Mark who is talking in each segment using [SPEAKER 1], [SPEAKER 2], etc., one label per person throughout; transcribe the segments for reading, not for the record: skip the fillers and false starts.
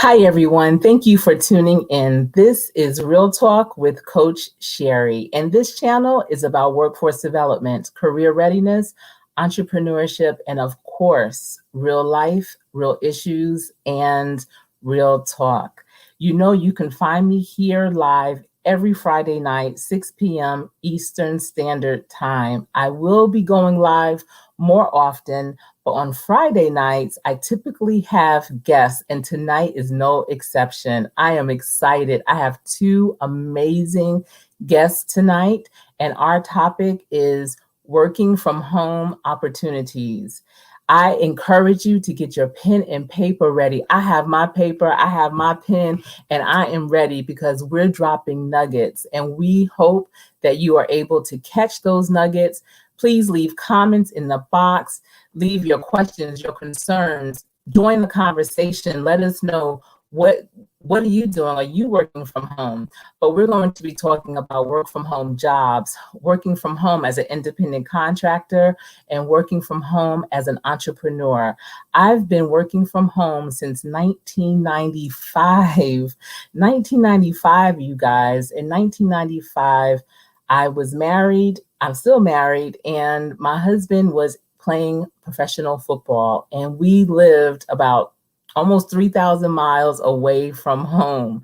[SPEAKER 1] Hi, everyone. Thank you for tuning in. This is Real Talk with Coach Sherri, and this channel is about workforce development, career readiness, entrepreneurship, and of course, real life, real issues, and real talk. You know, you can find me here live every Friday night, 6 p.m. Eastern Standard Time. I will be going live more often, but on Friday nights, I typically have guests, and tonight is no exception. I am excited. I have two amazing guests tonight, and our topic is working from home opportunities. I encourage you to get your pen and paper ready. I have my paper, I have my pen, and I am ready because we're dropping nuggets, and we hope that you are able to catch those nuggets. Please leave comments in the box. Leave your questions, your concerns. Join the conversation. Let us know what are you doing? Are you working from home? But we're going to be talking about work from home jobs, working from home as an independent contractor, and working from home as an entrepreneur. I've been working from home since 1995. 1995, you guys. In 1995, I was married. I'm still married, and my husband was playing professional football, and we lived about almost 3,000 miles away from home.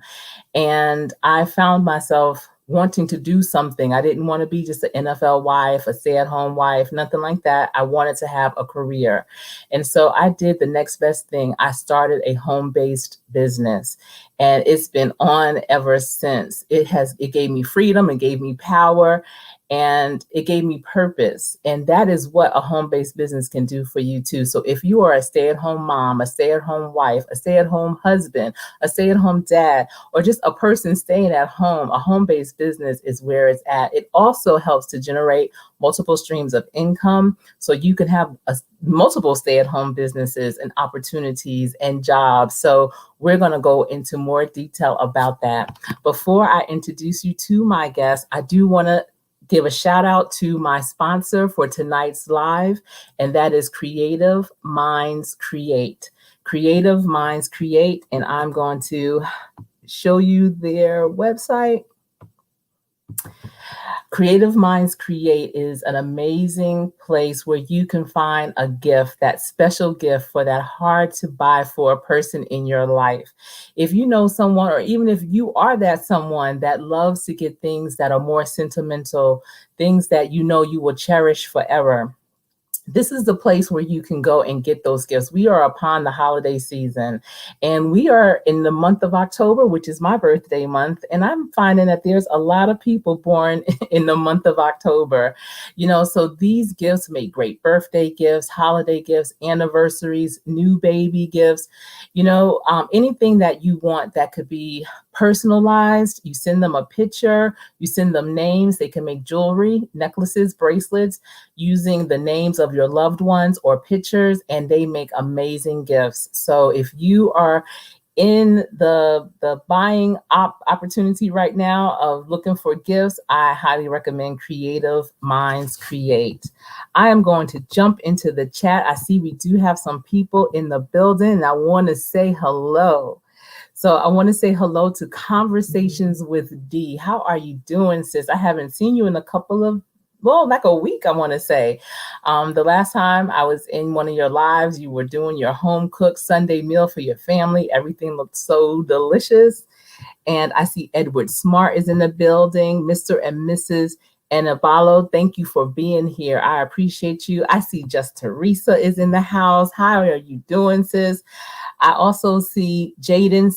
[SPEAKER 1] And I found myself wanting to do something. I didn't want to be just an NFL wife, a stay-at-home wife, nothing like that. I wanted to have a career. And so I did the next best thing. I started a home-based business, and it's been on ever since. It gave me freedom, it gave me power, and it gave me purpose. And that is what a home-based business can do for you too. So if you are a stay-at-home mom, a stay-at-home wife, a stay-at-home husband, a stay-at-home dad, or just a person staying at home, a home-based business is where it's at. It also helps to generate multiple streams of income, so you can have multiple stay-at-home businesses and opportunities and jobs. So we're going to go into more detail about that. Before I introduce you to my guest, I do want to give a shout out to my sponsor for tonight's live, and that is Creative Minds Create. Creative Minds Create, and I'm going to show you their website. Creative Minds Create is an amazing place where you can find a gift, that special gift for that hard to buy for a person in your life. If you know someone, or even if you are that someone that loves to get things that are more sentimental, things that you know you will cherish forever, this is the place where you can go and get those gifts. We are upon the holiday season, and we are in the month of October, which is my birthday month. And I'm finding that there's a lot of people born in the month of October, so these gifts make great birthday gifts, holiday gifts, anniversaries, new baby gifts, anything that you want that could be personalized. You send them a picture, you send them names. They can make jewelry, necklaces, bracelets using the names of your loved ones or pictures, and they make amazing gifts. So if you are in the buying opportunity right now of looking for gifts, I highly recommend Creative Minds Create. I am going to jump into the chat. I see we do have some people in the building, and I want to say hello. So I want to say hello to Conversations with D. How are you doing, sis? I haven't seen you in like a week, I want to say. The last time I was in one of your lives, you were doing your home cooked Sunday meal for your family. Everything looked so delicious. And I see Edward Smart is in the building. Mr. and Mrs. Anabalo, thank you for being here. I appreciate you. I see Just Teresa is in the house. How are you doing, sis? I also see Jaden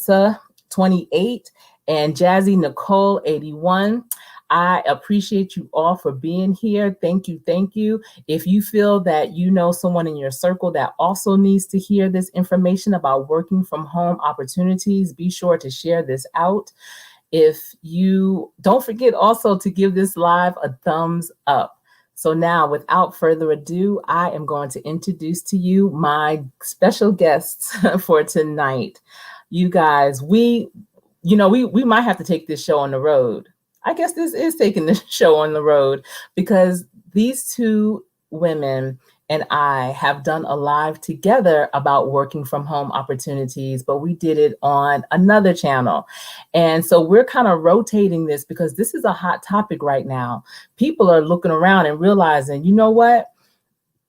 [SPEAKER 1] 28 and Jazzy Nicole 81. I appreciate you all for being here. Thank you. Thank you. If you feel that you know someone in your circle that also needs to hear this information about working from home opportunities, be sure to share this out. If you don't forget also to give this live a thumbs up. So now, without further ado, I am going to introduce to you my special guests for tonight. You guys, we might have to take this show on the road. I guess this is taking the show on the road, because these two women and I have done a live together about working from home opportunities, but we did it on another channel. And so we're kind of rotating this because this is a hot topic right now. People are looking around and realizing, you know what?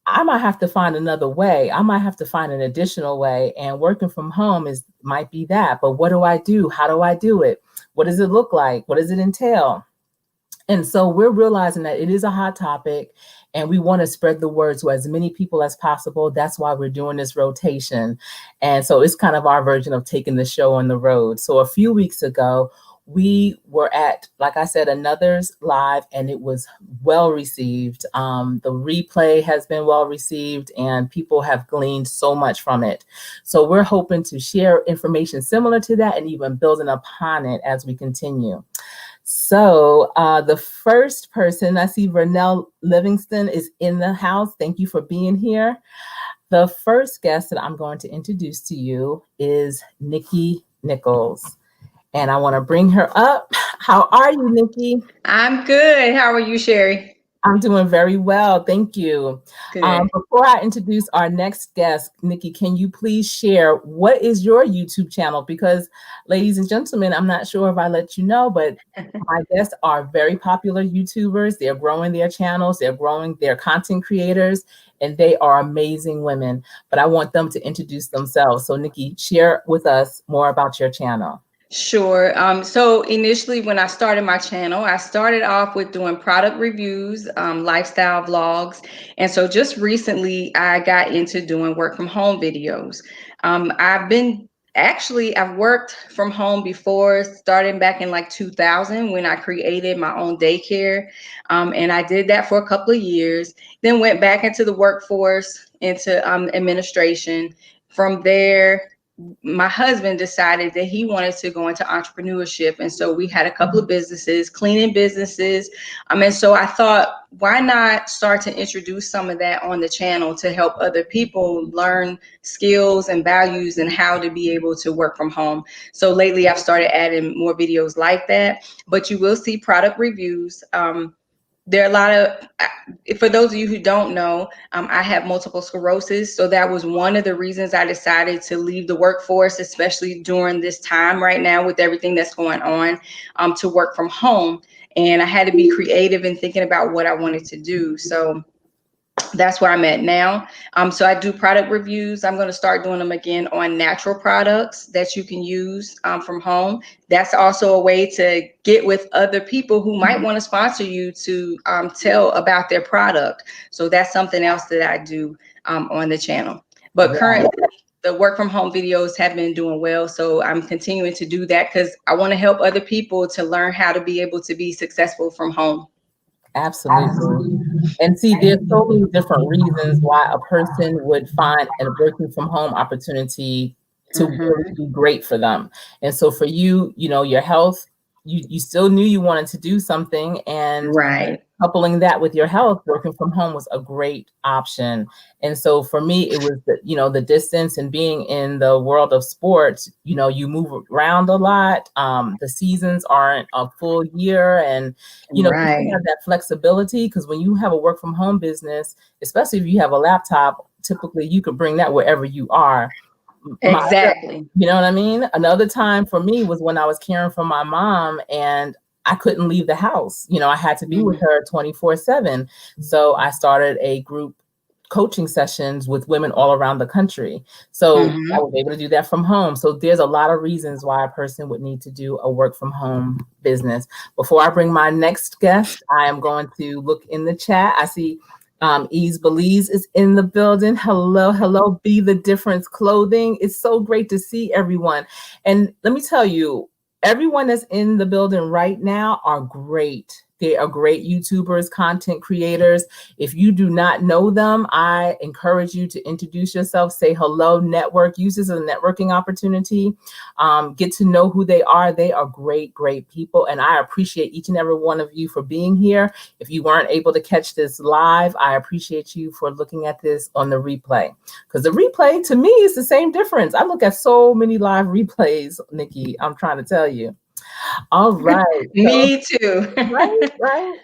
[SPEAKER 1] I might have to find another way. I might have to find an additional way. And working from home might be that. But what do I do? How do I do it? What does it look like? What does it entail? And so we're realizing that it is a hot topic and we want to spread the word to as many people as possible. That's why we're doing this rotation. And so it's kind of our version of taking the show on the road. So a few weeks ago, we were at, like I said, another's live, and it was well received. The replay has been well received, and people have gleaned so much from it. So we're hoping to share information similar to that and even building upon it as we continue. So the first person, I see Vernes Livingston is in the house. Thank you for being here. The first guest that I'm going to introduce to you is Nikki Nichols. And I want to bring her up. How are you, Nikki?
[SPEAKER 2] I'm good. How are you, Sherri?
[SPEAKER 1] I'm doing very well. Thank you.
[SPEAKER 2] Good.
[SPEAKER 1] Before I introduce our next guest, Nikki, can you please share what is your YouTube channel? Because, ladies and gentlemen, I'm not sure if I let you know, but my guests are very popular YouTubers. They're growing their channels. They're growing their content creators, and they are amazing women. But I want them to introduce themselves. So, Nikki, share with us more about your channel.
[SPEAKER 2] Sure. So initially, when I started my channel, I started off with doing product reviews, lifestyle vlogs. And so just recently, I got into doing work from home videos. I've worked from home before, starting back in like 2000 when I created my own daycare. And I did that for a couple of years, then went back into the workforce, into administration. From there, my husband decided that he wanted to go into entrepreneurship. And so we had a couple of businesses, cleaning businesses. And so I thought, why not start to introduce some of that on the channel to help other people learn skills and values and how to be able to work from home. So lately I've started adding more videos like that, but you will see product reviews. There are a lot of, for those of you who don't know, I have multiple sclerosis. So that was one of the reasons I decided to leave the workforce, especially during this time right now with everything that's going on, to work from home. And I had to be creative in thinking about what I wanted to do. So that's where I'm at now. So I do product reviews. I'm going to start doing them again on natural products that you can use from home. That's also a way to get with other people who might want to sponsor you to tell about their product. So that's something else that I do on the channel. But currently, the work from home videos have been doing well. So I'm continuing to do that because I want to help other people to learn how to be able to be successful from home.
[SPEAKER 1] Absolutely. And see, there's so many different reasons why a person would find a working from home opportunity to really be great for them. And so for you, your health, you still knew you wanted to do something, and
[SPEAKER 2] Right.
[SPEAKER 1] coupling that with your health, working from home was a great option. And so for me, it was the distance and being in the world of sports, you move around a lot. The seasons aren't a full year, and you have that flexibility, because when you have a work from home business, especially if you have a laptop, typically you can bring that wherever you are.
[SPEAKER 2] Exactly.
[SPEAKER 1] You know what I mean? Another time for me was when I was caring for my mom and I couldn't leave the house. I had to be with her 24/7. So I started a group coaching sessions with women all around the country. So I was able to do that from home. So there's a lot of reasons why a person would need to do a work from home business. Before I bring my next guest, I am going to look in the chat. I see Ease Belize is in the building. Hello, Be the Difference Clothing. It's so great to see everyone. And let me tell you, everyone that's in the building right now are great. They are great YouTubers, content creators. If you do not know them, I encourage you to introduce yourself, say hello, network, use this as a networking opportunity. Get to know who they are. They are great, great people. And I appreciate each and every one of you for being here. If you weren't able to catch this live, I appreciate you for looking at this on the replay. Because the replay, to me, is the same difference. I look at so many live replays, Nikki, I'm trying to tell you. All right.
[SPEAKER 2] Me too.
[SPEAKER 1] Right.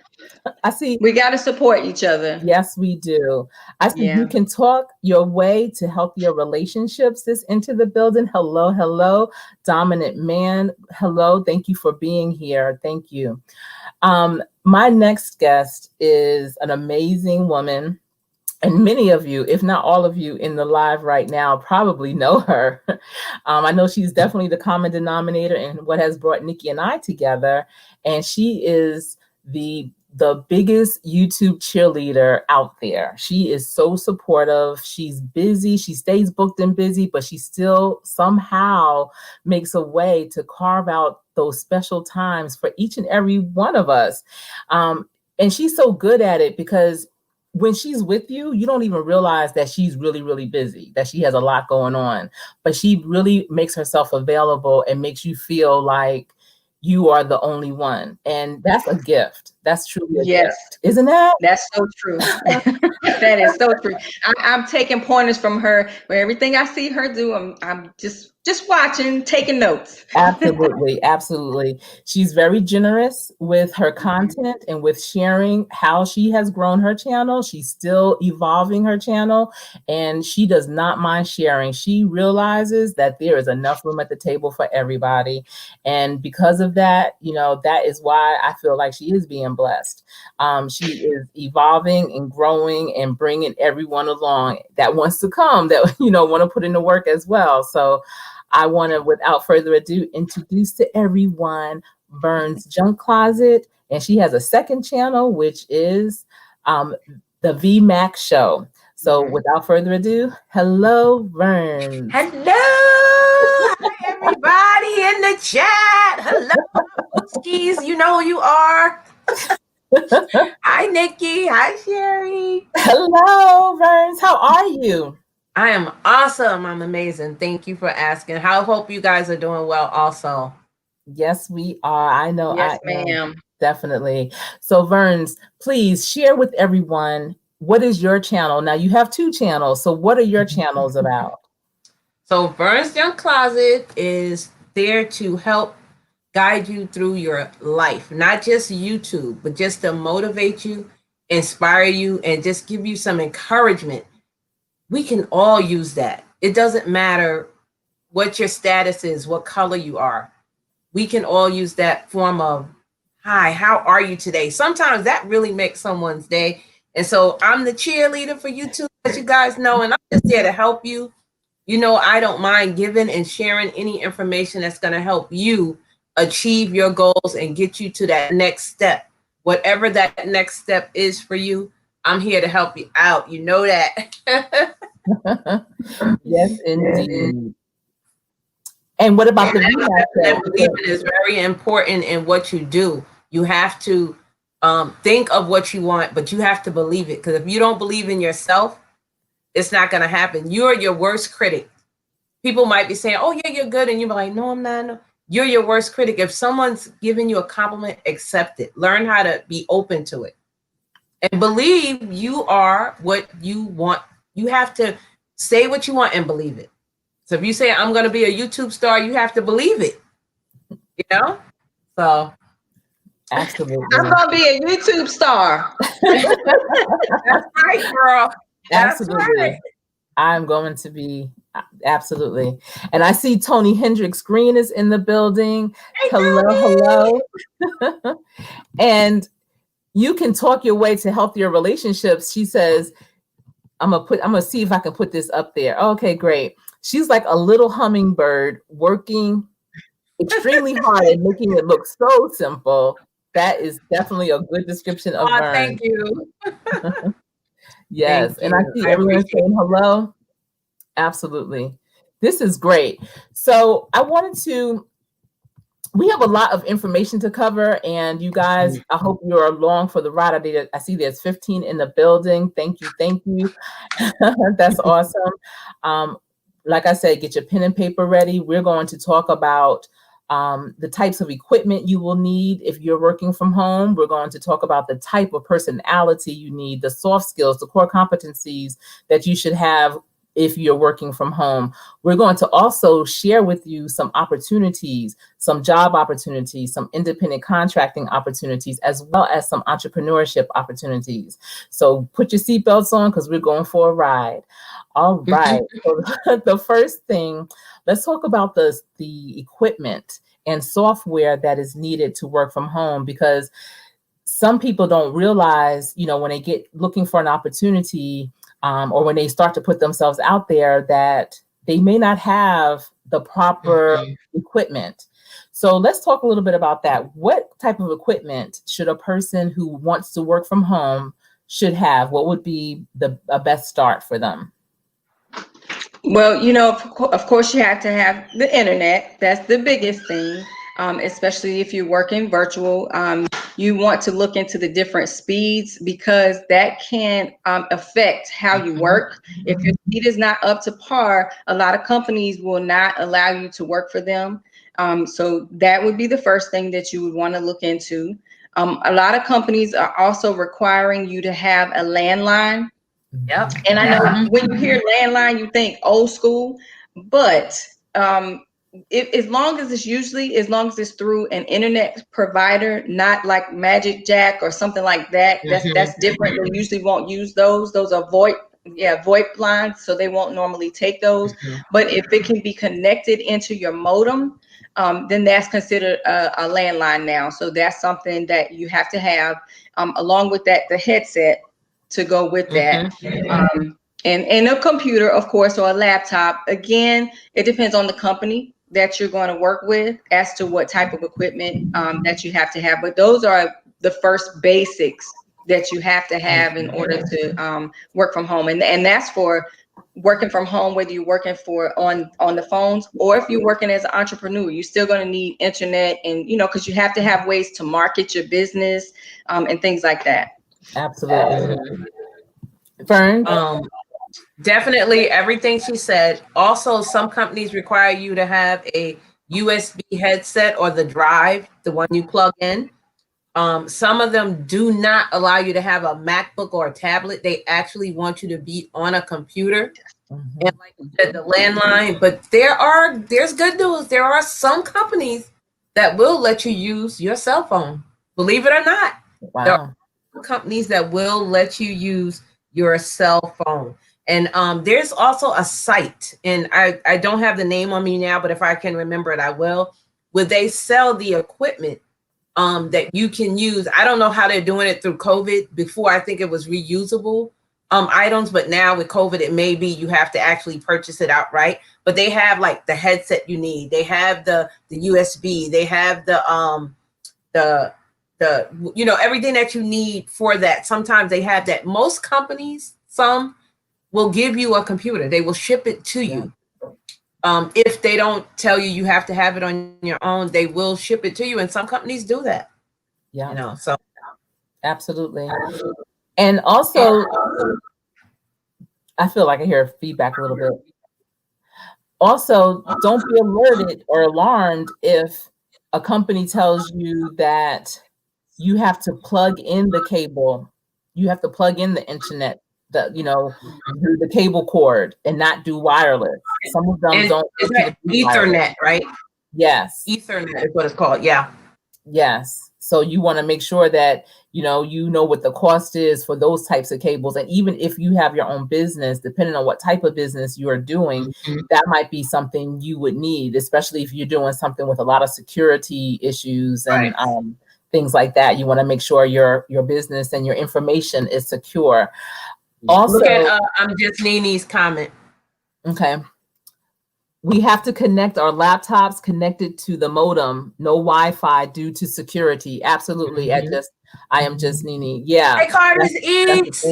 [SPEAKER 1] I see.
[SPEAKER 2] We got to support each other.
[SPEAKER 1] Yes, we do. I see
[SPEAKER 2] Yeah.
[SPEAKER 1] you can talk your way to healthier relationships. This into the building. Hello, hello, dominant man. Hello. Thank you for being here. Thank you. My next guest is an amazing woman. And many of you, if not all of you in the live right now, probably know her. I know she's definitely the common denominator in what has brought Nikki and I together. And she is the biggest YouTube cheerleader out there. She is so supportive. She's busy. She stays booked and busy, but she still somehow makes a way to carve out those special times for each and every one of us. And she's so good at it because when she's with you, you don't even realize that she's really, really busy, that she has a lot going on, but she really makes herself available and makes you feel like you are the only one. And that's a gift. That's truly a
[SPEAKER 2] Yes.
[SPEAKER 1] gift, isn't that?
[SPEAKER 2] That's so true. That is so true. I'm taking pointers from her. Where everything I see her do, I'm just watching, taking notes.
[SPEAKER 1] Absolutely, absolutely. She's very generous with her content and with sharing how she has grown her channel. She's still evolving her channel, and she does not mind sharing. She realizes that there is enough room at the table for everybody. And because of that, that is why I feel like she is being blessed. She is evolving and growing and bringing everyone along that wants to come, that, want to put in the work as well. So I want to, without further ado, introduce to everyone Vernes Junk Closet. And she has a second channel, which is the Vee Mac Show. So without further ado, hello, Vernes.
[SPEAKER 3] Hello. Hi, everybody in the chat. Hello, skis. You know who you are. Hi, Nikki. Hi, Sherri.
[SPEAKER 1] Hello, Vernes. How are you?
[SPEAKER 3] I am awesome. I'm amazing. Thank you for asking. I hope you guys are doing well also.
[SPEAKER 1] Yes, we are. I know.
[SPEAKER 2] Yes,
[SPEAKER 1] I am.
[SPEAKER 2] ma'am.
[SPEAKER 1] Definitely. So, Vernes, please share with everyone, what is your channel? Now, you have two channels. So what are your channels about?
[SPEAKER 3] So Vernes Junk Closet is there to help guide you through your life, not just YouTube, but just to motivate you, inspire you, and just give you some encouragement. We can all use that. It doesn't matter what your status is, what color you are. We can all use that form of, hi, how are you today? Sometimes that really makes someone's day. And so I'm the cheerleader for you too, as you guys know, and I'm just there to help you. I don't mind giving and sharing any information that's going to help you achieve your goals and get you to that next step. Whatever that next step is for you, I'm here to help you out. You know that.
[SPEAKER 1] Yes, indeed. And what about the Vee Mac Show?
[SPEAKER 3] Believing is very important in what you do. You have to think of what you want, but you have to believe it. Because if you don't believe in yourself, it's not going to happen. You're your worst critic. People might be saying, oh, yeah, you're good. And you're like, no, I'm not. No. You're your worst critic. If someone's giving you a compliment, accept it. Learn how to be open to it. And believe you are what you want. You have to say what you want and believe it. So if you say, I'm going to be a YouTube star, you have to believe it. So.
[SPEAKER 1] Absolutely.
[SPEAKER 2] I'm going to be a YouTube star.
[SPEAKER 3] That's right, girl.
[SPEAKER 1] Absolutely.
[SPEAKER 3] Right.
[SPEAKER 1] I'm going to be, absolutely. And I see Tony Hendricks Green is in the building.
[SPEAKER 3] Hey,
[SPEAKER 1] hello. And you can talk your way to healthier relationships. She says, I'm gonna see if I can put this up there. Okay, great. She's like a little hummingbird working extremely hard and making it look so simple. That is definitely a good description of Vernes.
[SPEAKER 3] Thank you.
[SPEAKER 1] Yes.
[SPEAKER 3] Thank
[SPEAKER 1] and
[SPEAKER 3] you.
[SPEAKER 1] I see everyone saying hello. Absolutely. This is great. So we have a lot of information to cover, and you guys, I hope you're along for the ride. I see there's 15 in the building. Thank you. That's awesome. Like I said, get your pen and paper ready. We're going to talk about the types of equipment you will need if you're working from home. We're going to talk about the type of personality you need, the soft skills, the core competencies that you should have if you're working from home. We're going to also share with you some opportunities, some job opportunities, some independent contracting opportunities, as well as some entrepreneurship opportunities. So put your seatbelts on because we're going for a ride. All right. So the first thing, let's talk about the equipment and software that is needed to work from home, because some people don't realize, when they get looking for an opportunity, or when they start to put themselves out there, that they may not have the proper equipment. So let's talk a little bit about that. What type of equipment should a person who wants to work from home should have? What would be a best start for them?
[SPEAKER 2] Well, of course, you have to have the internet. That's the biggest thing, especially if you're working virtual. You want to look into the different speeds, because that can affect how you work. If your speed is not up to par, a lot of companies will not allow you to work for them. So that would be the first thing that you would want to look into. A lot of companies are also requiring you to have a landline.
[SPEAKER 3] Yep.
[SPEAKER 2] And I know when you hear landline, you think old school, but as long as it's through an internet provider, not like Magic Jack or something like that, that's different. They usually won't use those. Those are VoIP lines, so they won't normally take those. But if it can be connected into your modem, then that's considered a landline now. So that's something that you have to have. Along with that, the headset to go with that. And a computer, of course, or a laptop. Again, it depends on the company that you're going to work with as to what type of equipment that you have to have. But those are the first basics that you have to have in order to work from home. And that's for working from home, whether you're working on the phones, or if you're working as an entrepreneur, you're still going to need internet, and because you have to have ways to market your business and things like that.
[SPEAKER 1] Absolutely. Fern?
[SPEAKER 3] Definitely everything she said. Also, some companies require you to have a USB headset or the drive, the one you plug in. Some of them do not allow you to have a MacBook or a tablet. They actually want you to be on a computer. And like you said, the landline. But there's good news. There are some companies that will let you use your cell phone. Believe it or not.
[SPEAKER 1] Wow.
[SPEAKER 3] There are companies that will let you use your cell phone. And there's also a site, and I don't have the name on me now, but if I can remember it, I will, where they sell the equipment that you can use. I don't know how they're doing it through COVID. Before, I think it was reusable items, but now with COVID, it may be you have to actually purchase it outright. But they have like the headset you need. They have the USB. They have the everything that you need for that. Sometimes they have that. Most companies, some will give you a computer. They will ship it to you. If they don't tell you you have to have it on your own, they will ship it to you. And some companies do that.
[SPEAKER 1] Yeah.
[SPEAKER 3] So
[SPEAKER 1] absolutely. And also, I feel like I hear feedback a little bit. Also, don't be alerted or alarmed if a company tells you that you have to plug in the cable. You have to plug in the internet, through the cable cord, and not do wireless. Some of them don't.
[SPEAKER 3] Is that Ethernet, right?
[SPEAKER 1] Yes.
[SPEAKER 3] Ethernet is what it's called. Yeah.
[SPEAKER 1] Yes. So you want to make sure that, you know what the cost is for those types of cables. And even if you have your own business, depending on what type of business you are doing, that might be something you would need, especially if you're doing something with a lot of security issues and things like that. You want to make sure your business and your information is secure. Also,
[SPEAKER 3] look at I'm just Nini's comment.
[SPEAKER 1] Okay. We have to connect our laptops connected to the modem, no Wi-Fi due to security. Absolutely. I am just Nini. Yeah.
[SPEAKER 3] Hey, Carter's Eats.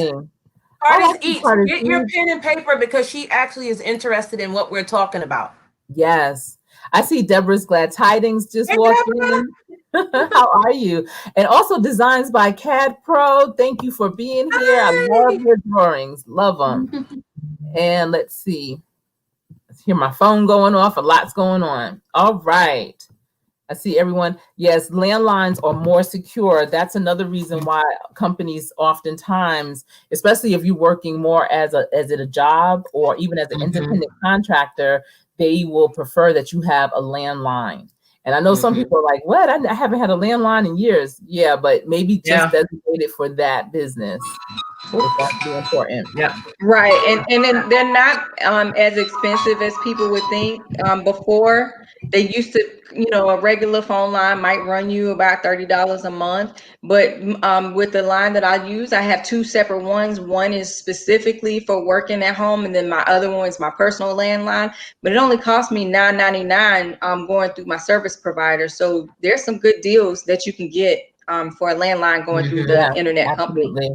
[SPEAKER 3] Carter's Eats. Get your pen and paper, because she actually is interested in what we're talking about.
[SPEAKER 1] Yes. I see Deborah's Glad Tidings just walked in. How are you? And also Designs by CAD Pro. Thank you for being here. I love your drawings. Love them. And let's see. Hear my phone going off. A lot's going on. All right. I see everyone. Yes, landlines are more secure. That's another reason why companies oftentimes, especially if you're working more as a job or even as an independent contractor, they will prefer that you have a landline. And I know some people are like, what? I haven't had a landline in years. Yeah, but maybe just designated for that business. That's really important.
[SPEAKER 3] Yeah.
[SPEAKER 2] Right, and then they're not as expensive as people would think. Before they used to, a regular phone line might run you about $30 a month. But with the line that I use, I have two separate ones. One is specifically for working at home, and then my other one is my personal landline. But it only cost me $9.99 going through my service provider. So there's some good deals that you can get for a landline going through the internet company.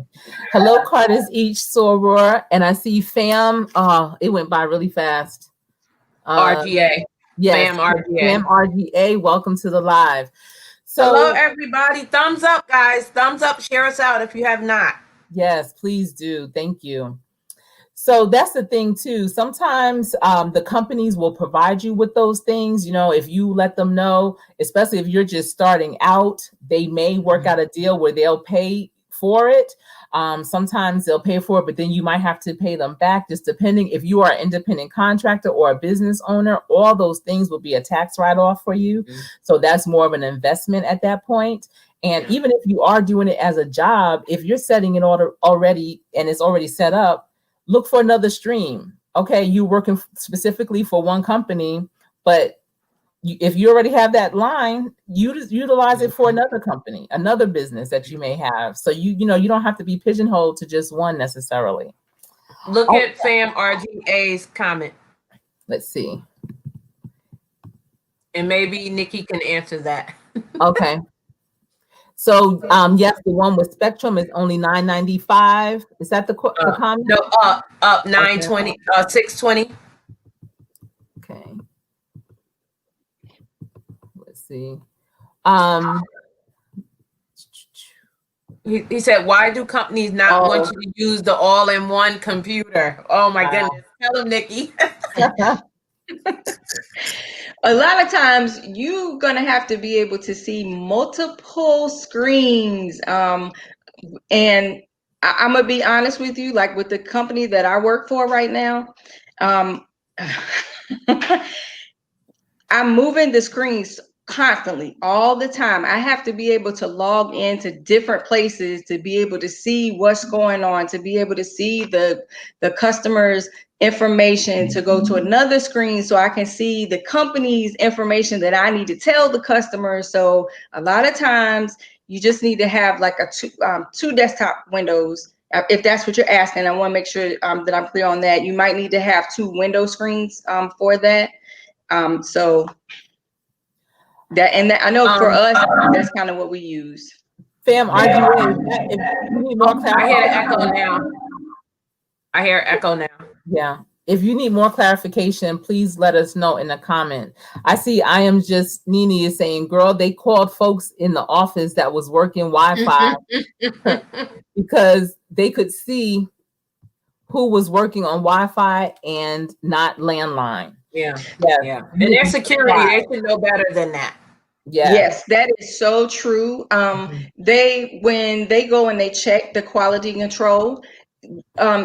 [SPEAKER 1] Hello, Carter's each soror, and I see fam. Oh, it went by really fast.
[SPEAKER 3] RGA.
[SPEAKER 1] Yes, fam RGA. Welcome to the live. So,
[SPEAKER 3] hello, everybody. Thumbs up, guys. Thumbs up. Share us out if you have not.
[SPEAKER 1] Yes, please do. Thank you. So that's the thing too. Sometimes the companies will provide you with those things. If you let them know, especially if you're just starting out, they may work out a deal where they'll pay for it. Sometimes they'll pay for it, but then you might have to pay them back, just depending if you are an independent contractor or a business owner. All those things will be a tax write-off for you. So that's more of an investment at that point. And even if you are doing it as a job, if you're setting it already and it's already set up, look for another stream. Okay, you're working specifically for one company, but if you already have that line, utilize it for another company, another business that you may have. So you don't have to be pigeonholed to just one necessarily.
[SPEAKER 3] Look at Fam RGA's comment.
[SPEAKER 1] Let's see.
[SPEAKER 3] And maybe Nikki can answer that.
[SPEAKER 1] Okay. So yes, the one with Spectrum is only $9.95. Is that the comment?
[SPEAKER 3] No, up 920, 620.
[SPEAKER 1] Okay. Let's see.
[SPEAKER 3] He said, why do companies not want you to use the all-in-one computer? Oh my goodness. Tell him, Nikki.
[SPEAKER 2] A lot of times you're going to have to be able to see multiple screens. And I'm going to be honest with you, like with the company that I work for right now, I'm moving the screens constantly, all the time. I have to be able to log into different places to be able to see what's going on, to be able to see the customer's information, to go to another screen so I can see the company's information that I need to tell the customer. So a lot of times you just need to have like two desktop windows. If that's what you're asking, I want to make sure that I'm clear on that. You might need to have two window screens for that. So that, and that, I know for us, that's kind of what we use.
[SPEAKER 1] Fam, RGA, if you need more
[SPEAKER 3] I hear the echo now. I hear echo now.
[SPEAKER 1] Yeah. If you need more clarification, please let us know in the comment. I see I am just, Nini is saying, girl, they called folks in the office that was working Wi-Fi because they could see who was working on Wi-Fi and not landline.
[SPEAKER 3] Yeah. And their security, they should know better than that.
[SPEAKER 2] Yes, that is so true. When they go and they check the quality control,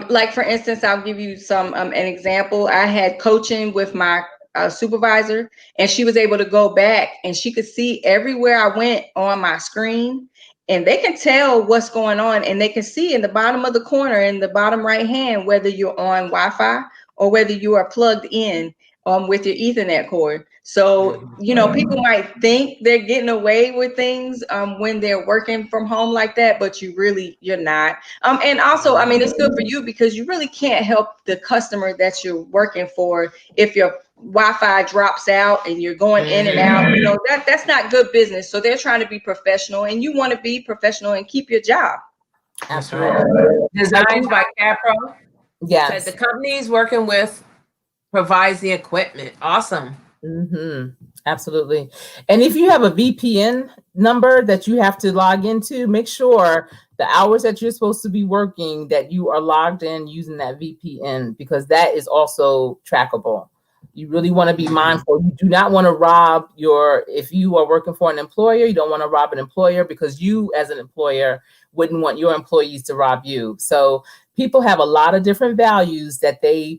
[SPEAKER 2] like for instance, I'll give you an example. I had coaching with my supervisor, and she was able to go back and she could see everywhere I went on my screen, and they can tell what's going on, and they can see in the bottom of the corner, in the bottom right hand, whether you're on Wi-Fi or whether you are plugged in with your Ethernet cord. So, people might think they're getting away with things when they're working from home like that, but you're not. And also, I mean, it's good for you because you really can't help the customer that you're working for if your Wi-Fi drops out and you're going in and out. That's not good business. So they're trying to be professional, and you want to be professional and keep your job.
[SPEAKER 1] Absolutely.
[SPEAKER 3] Designed by Capro.
[SPEAKER 1] Yes.
[SPEAKER 3] That the company is working with provides the equipment. Awesome.
[SPEAKER 1] Absolutely. And if you have a VPN number that you have to log into, make sure the hours that you're supposed to be working that you are logged in using that VPN, because that is also trackable. You really want to be mindful. You do not want to rob if you are working for an employer, you don't want to rob an employer, because you as an employer wouldn't want your employees to rob you. So people have a lot of different values that they,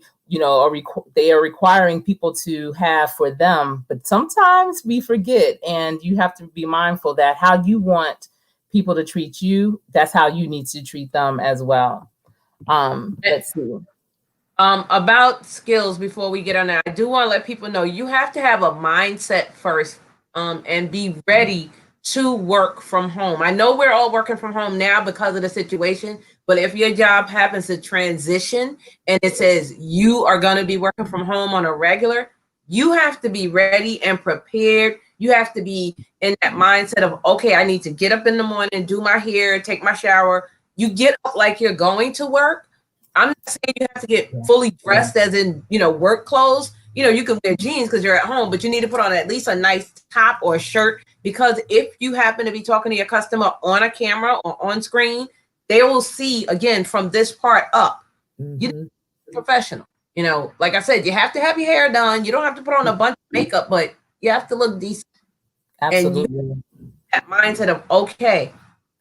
[SPEAKER 1] they are requiring people to have for them. But sometimes we forget, and you have to be mindful that how you want people to treat you, that's how you need to treat them as well. Let's see.
[SPEAKER 3] About skills, before we get on that, I do want to let people know you have to have a mindset first, and be ready to work from home. I know we're all working from home now because of the situation, but if your job happens to transition and it says you are going to be working from home on a regular, you have to be ready and prepared. You have to be in that mindset of, okay, I need to get up in the morning, do my hair, take my shower. You get up like you're going to work. I'm not saying you have to get fully dressed as in, work clothes. You can wear jeans because you're at home, but you need to put on at least a nice top or a shirt, because if you happen to be talking to your customer on a camera or on screen, they will see, again, from this part up. You're professional. Like I said, you have to have your hair done. You don't have to put on a bunch of makeup, but you have to look decent.
[SPEAKER 1] Absolutely.
[SPEAKER 3] And that mindset of, okay,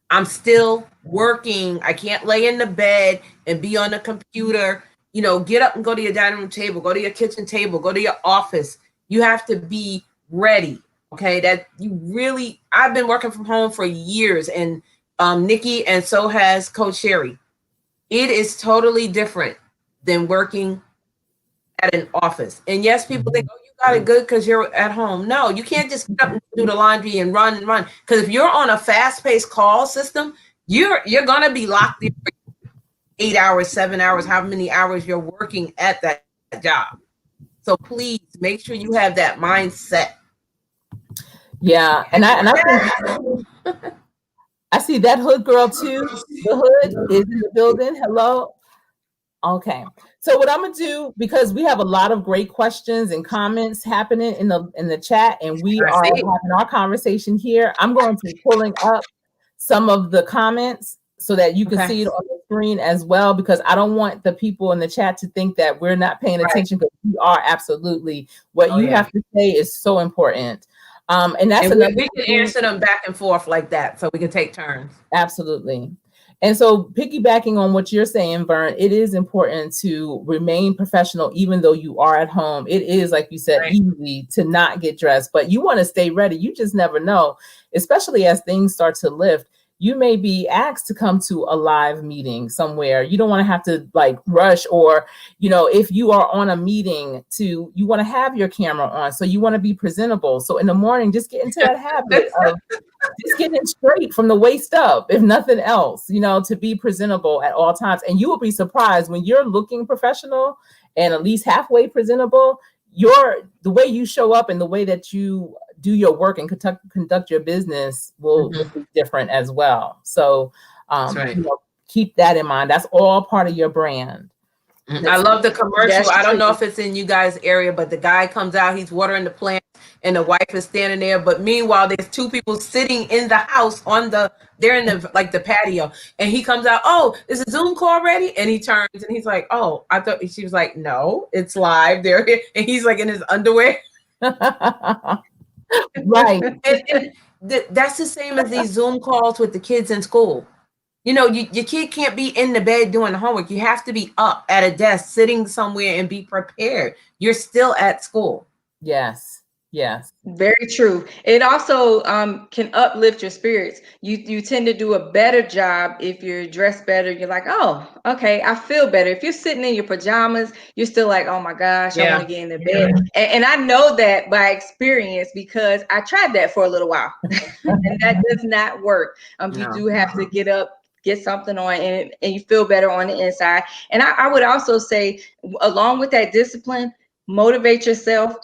[SPEAKER 3] I'm still working. I can't lay in the bed and be on the computer. Get up and go to your dining room table, go to your kitchen table, go to your office. You have to be ready. Okay. I've been working from home for years, and Nikki, and so has Coach Sherri. It is totally different than working at an office. And yes, people think, oh, you got it good because you're at home. No, you can't just get up and do the laundry and run. Because if you're on a fast-paced call system, you're going to be locked in for 8 hours, 7 hours, however many hours you're working at that job. So please make sure you have that mindset.
[SPEAKER 1] Yeah, and I think I see that hood girl too. The hood is in the building. Hello. Okay. So what I'm gonna do, because we have a lot of great questions and comments happening in the chat, and we are having our conversation here, I'm going to be pulling up some of the comments so that you can see it on the screen as well, because I don't want the people in the chat to think that we're not paying attention, because we are absolutely. What you have to say is so important. And that's another.
[SPEAKER 3] We can answer them back and forth like that, so we can take turns.
[SPEAKER 1] Absolutely. And so, piggybacking on what you're saying, Vern, it is important to remain professional, even though you are at home. It is, like you said, easy to not get dressed, but you want to stay ready. You just never know, especially as things start to lift. You may be asked to come to a live meeting somewhere. You don't want to have to rush, or, if you are on a meeting you want to have your camera on. So you want to be presentable. So in the morning, just get into that habit of just getting straight from the waist up, if nothing else, to be presentable at all times. And you will be surprised when you're looking professional and at least halfway presentable, the way you show up and the way that you do your work and conduct your business will be different as well. So keep that in mind. That's all part of your brand.
[SPEAKER 3] I love the commercial. I don't know if it's in you guys' area, but the guy comes out, he's watering the plants, and the wife is standing there. But meanwhile, there's two people sitting in the house they're in the patio, and he comes out, oh, is a Zoom call ready? And he turns and he's like, oh, I thought. She was like, no, it's live. They're here. And he's like in his underwear.
[SPEAKER 1] Right.
[SPEAKER 3] And that's the same as these Zoom calls with the kids in school. Your kid can't be in the bed doing the homework. You have to be up at a desk, sitting somewhere, and be prepared. You're still at school.
[SPEAKER 1] Yes.
[SPEAKER 2] Very true. It also can uplift your spirits. You tend to do a better job if you're dressed better. You're like, oh, okay, I feel better. If you're sitting in your pajamas, you're still like, oh my gosh, I want to get in the bed. And I know that by experience, because I tried that for a little while, and that does not work. You do have to get up, get something on, and you feel better on the inside. And I would also say, along with that discipline, motivate yourself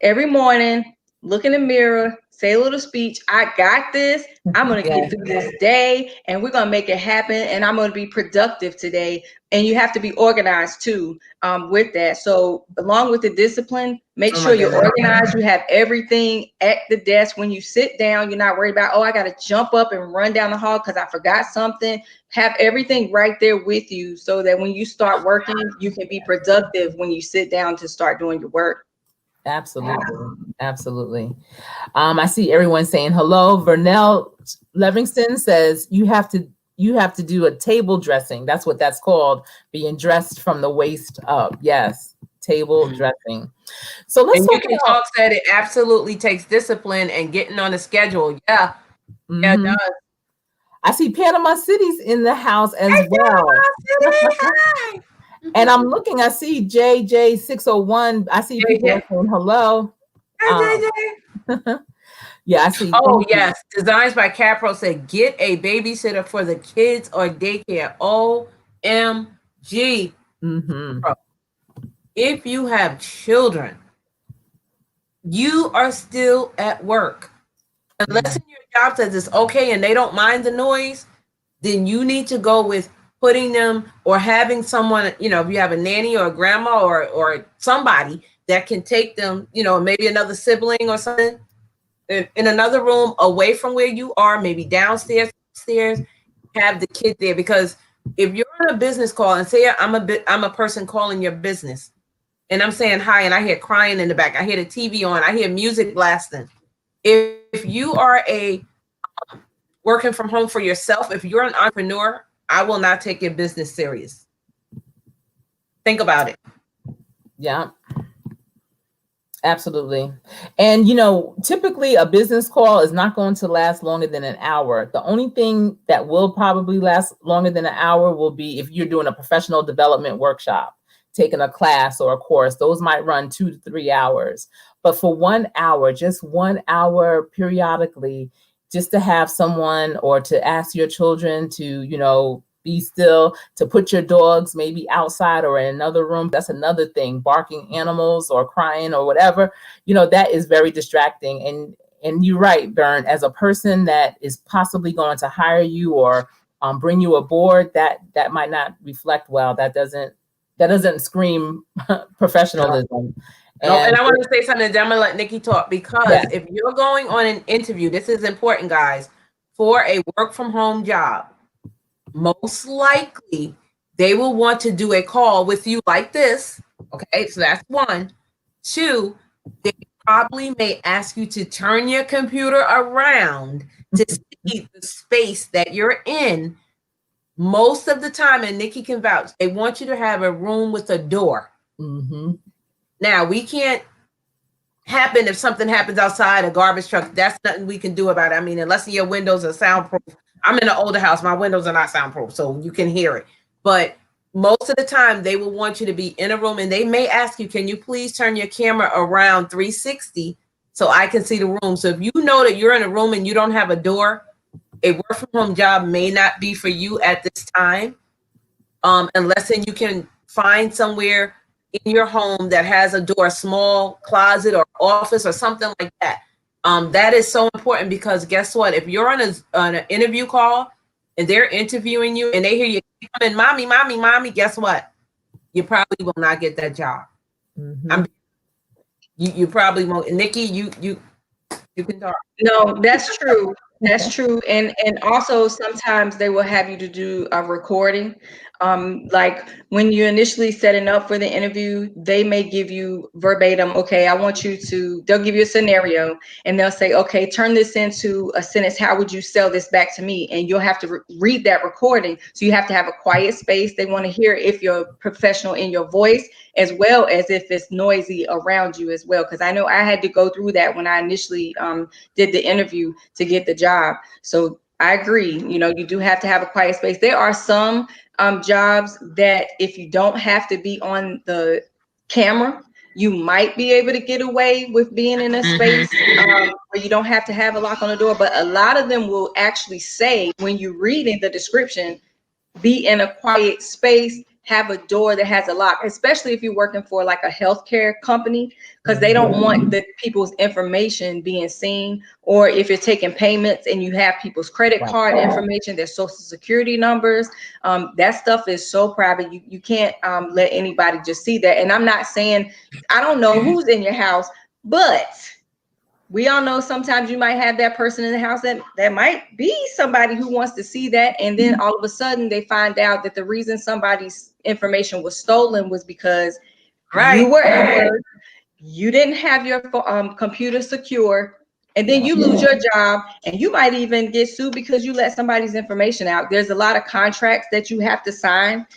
[SPEAKER 2] every morning. Look in the mirror, say a little speech. I got this. I'm going to get through this day, and we're going to make it happen. And I'm going to be productive today. And you have to be organized too with that. So along with the discipline, make sure you're organized. You have everything at the desk. When you sit down, you're not worried about, oh, I got to jump up and run down the hall because I forgot something. Have everything right there with you so that when you start working, you can be productive when you sit down to start doing your work.
[SPEAKER 1] Absolutely. Absolutely. I see everyone saying hello. Vernell Livingston says you have to do a table dressing. That's what that's called, being dressed from the waist up. Yes, table dressing. So let's
[SPEAKER 3] And
[SPEAKER 1] talk
[SPEAKER 3] you can
[SPEAKER 1] about.
[SPEAKER 3] talk that it absolutely takes discipline and getting on a schedule. Yeah, yeah, it
[SPEAKER 1] Mhm.
[SPEAKER 3] does.
[SPEAKER 1] I see Panama City's in the house as
[SPEAKER 3] Hey,
[SPEAKER 1] well.
[SPEAKER 3] Panama City, hi.
[SPEAKER 1] And I'm looking, I see JJ601. I see people are
[SPEAKER 3] JJ.
[SPEAKER 1] saying hello.
[SPEAKER 3] Hi,
[SPEAKER 1] Um,
[SPEAKER 3] JJ.
[SPEAKER 1] yeah, I see.
[SPEAKER 3] Oh
[SPEAKER 1] Thank you.
[SPEAKER 3] yes, Designs by Capro said get a babysitter for the kids or daycare. OMG.
[SPEAKER 1] Mm-hmm.
[SPEAKER 3] If you have children, you are still at work. Unless in your job says it's okay and they don't mind the noise, then you need to go with putting them or having someone, you know, if you have a nanny or a grandma or somebody that can take them, you know, maybe another sibling or something in another room away from where you are, maybe downstairs, upstairs, have the kid there. Because if you're on a business call and say I'm a person calling your business and I'm saying hi and I hear crying in the back, I hear the TV on, I hear music blasting. If you are a working from home for yourself, if you're an entrepreneur, I will not take your business serious. Think about it.
[SPEAKER 1] Yeah. Absolutely. And, typically a business call is not going to last longer than an hour. The only thing that will probably last longer than an hour will be if you're doing a professional development workshop, taking a class or a course. Those might run 2 to 3 hours. But for 1 hour, just 1 hour periodically, just to have someone or to ask your children to, be still, to put your dogs maybe outside or in another room. That's another thing, barking animals or crying or whatever, that is very distracting. And you're right, Vern, as a person that is possibly going to hire you or bring you aboard, that might not reflect well. That doesn't scream professionalism.
[SPEAKER 3] And
[SPEAKER 1] And
[SPEAKER 3] I want to say something, then I'm gonna let Nikki talk, because if you're going on an interview, this is important, guys, for a work from home job, most likely they will want to do a call with you like this. Okay, so that's one. Two, they probably may ask you to turn your computer around to see the space that you're in. Most of the time, and Nikki can vouch, they want you to have a room with a door.
[SPEAKER 1] mm-hmm.
[SPEAKER 3] Now, we can't happen if something happens outside, a garbage truck. That's nothing we can do about it. I mean, unless your windows are soundproof. I'm in an older house. My windows are not soundproof, so you can hear it. But most of the time, they will want you to be in a room, and they may ask you, can you please turn your camera around 360 so I can see the room? So if you know that you're in a room and you don't have a door, a work from home job may not be for you at this time, unless then you can find somewhere in your home that has a door, a small closet or office or something like that. That is so important, because guess what? If you're on an interview call and they're interviewing you and they hear you coming, mommy, mommy, mommy, guess what? You probably will not get that job.
[SPEAKER 1] Mm-hmm.
[SPEAKER 3] You probably won't. Nikki, you can talk.
[SPEAKER 2] No, that's true. That's true. And also sometimes they will have you to do a recording. Like when you're initially setting up for the interview, they may give you verbatim, okay, they'll give you a scenario and they'll say, okay, turn this into a sentence. How would you sell this back to me? And you'll have to read that recording. So you have to have a quiet space. They want to hear if you're professional in your voice, as well as if it's noisy around you as well. Because I know I had to go through that when I initially did the interview to get the job. So I agree, you do have to have a quiet space. There are some jobs that if you don't have to be on the camera, you might be able to get away with being in a space where you don't have to have a lock on the door. But a lot of them will actually say, when you read in the description, be in a quiet space, have a door that has a lock, especially if you're working for like a healthcare company, because they don't want the people's information being seen. Or if you're taking payments and you have people's credit card information, their social security numbers, that stuff is so private. You can't let anybody just see that. And I'm not saying, I don't know who's in your house, but we all know sometimes you might have that person in the house that might be somebody who wants to see that. And then all of a sudden they find out that the reason somebody's information was stolen was because you were at work, you didn't have your computer secure, and then you lose your job, and you might even get sued because you let somebody's information out. There's a lot of contracts that you have to sign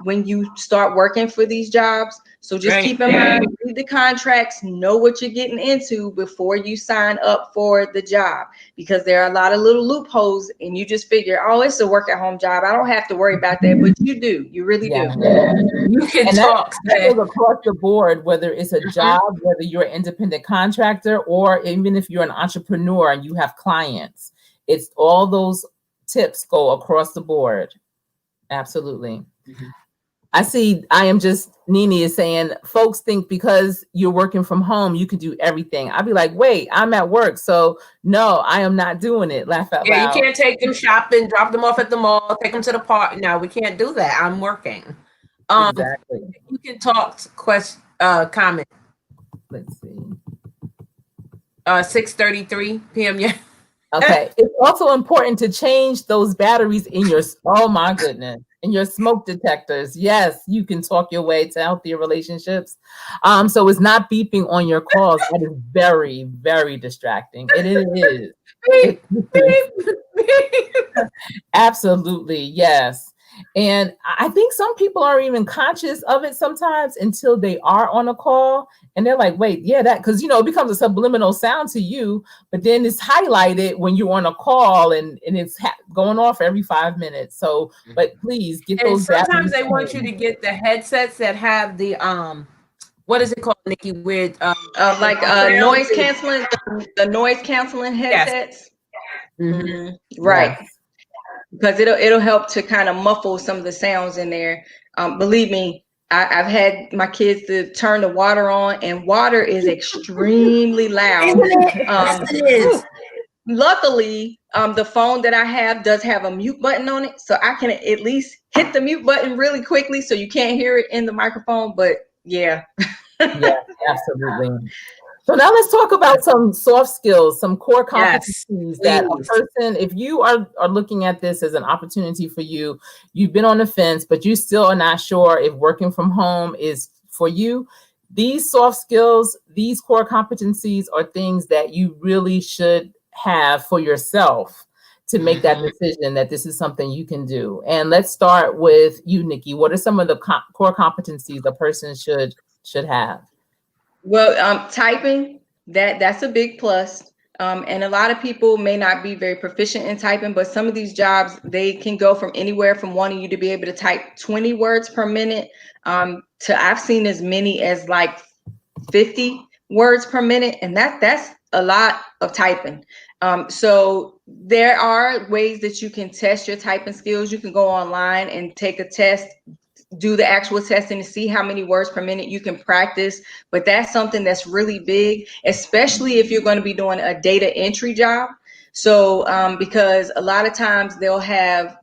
[SPEAKER 2] when you start working for these jobs. So just keep in mind, read the contracts, know what you're getting into before you sign up for the job, because there are a lot of little loopholes, and you just figure, oh, it's a work at home job, I don't have to worry about that. But you do, you really do.
[SPEAKER 3] You can talk.
[SPEAKER 1] That goes across the board, whether it's a job, whether you're an independent contractor, or even if you're an entrepreneur and you have clients. It's all those tips go across the board. Absolutely. I see. Nini is saying, folks think because you're working from home, you can do everything. I'd be like, wait, I'm at work. So no, I am not doing it. Laugh out loud.
[SPEAKER 3] You can't take them shopping, drop them off at the mall, take them to the park. No, we can't do that. I'm working.
[SPEAKER 1] Exactly.
[SPEAKER 3] You can talk, comment.
[SPEAKER 1] Let's see.
[SPEAKER 3] 6:33 p.m. Yeah.
[SPEAKER 1] Okay. It's also important to change those batteries in your, oh my goodness, in your smoke detectors. Yes, you can talk your way to healthier relationships. So it's not beeping on your calls. That is very, very distracting. It is.
[SPEAKER 3] Beep, beep.
[SPEAKER 1] Absolutely. Yes. And I think some people are even conscious of it sometimes until they are on a call and they're like, wait, yeah, that, because, it becomes a subliminal sound to you, but then it's highlighted when you're on a call and it's going off every 5 minutes. So, but please get those.
[SPEAKER 3] Sometimes they want you to get the headsets that have the, what is it called, Nikki? With
[SPEAKER 2] like noise canceling, the noise canceling headsets.
[SPEAKER 1] Yes.
[SPEAKER 2] Right.
[SPEAKER 1] Yes.
[SPEAKER 2] Because it'll help to kind of muffle some of the sounds in there. Believe me, I've had my kids to turn the water on, and water is extremely loud.
[SPEAKER 3] Yes, it is.
[SPEAKER 2] Luckily, the phone that I have does have a mute button on it, so I can at least hit the mute button really quickly so you can't hear it in the microphone. But yeah.
[SPEAKER 1] Yeah, absolutely. So now let's talk about some soft skills, some core competencies that a person, if you are looking at this as an opportunity for you, you've been on the fence, but you still are not sure if working from home is for you. These soft skills, these core competencies are things that you really should have for yourself to make that decision that this is something you can do. And let's start with you, Nikki. What are some of the core competencies a person should have?
[SPEAKER 2] Well, typing, that's a big plus. And a lot of people may not be very proficient in typing, but some of these jobs, they can go from anywhere from wanting you to be able to type 20 words per minute to I've seen as many as like 50 words per minute. And that's a lot of typing. So there are ways that you can test your typing skills. You can go online and take a test, do the actual testing to see how many words per minute you can practice. But that's something that's really big, especially if you're going to be doing a data entry job. So because a lot of times they'll have,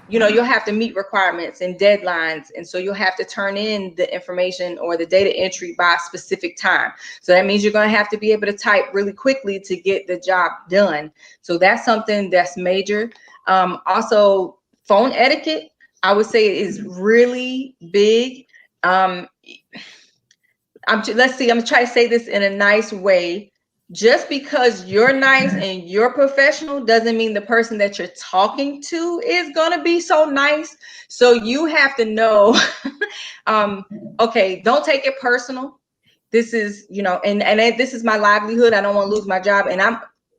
[SPEAKER 2] you'll have to meet requirements and deadlines. And so you'll have to turn in the information or the data entry by a specific time. So that means you're going to have to be able to type really quickly to get the job done. So that's something that's major. Also, phone etiquette, I would say, is really big. Let's see, I'm gonna try to say this in a nice way. Just because you're nice and you're professional doesn't mean the person that you're talking to is gonna be so nice. So you have to know, okay, don't take it personal. This is, and this is my livelihood. I don't want to lose my job. And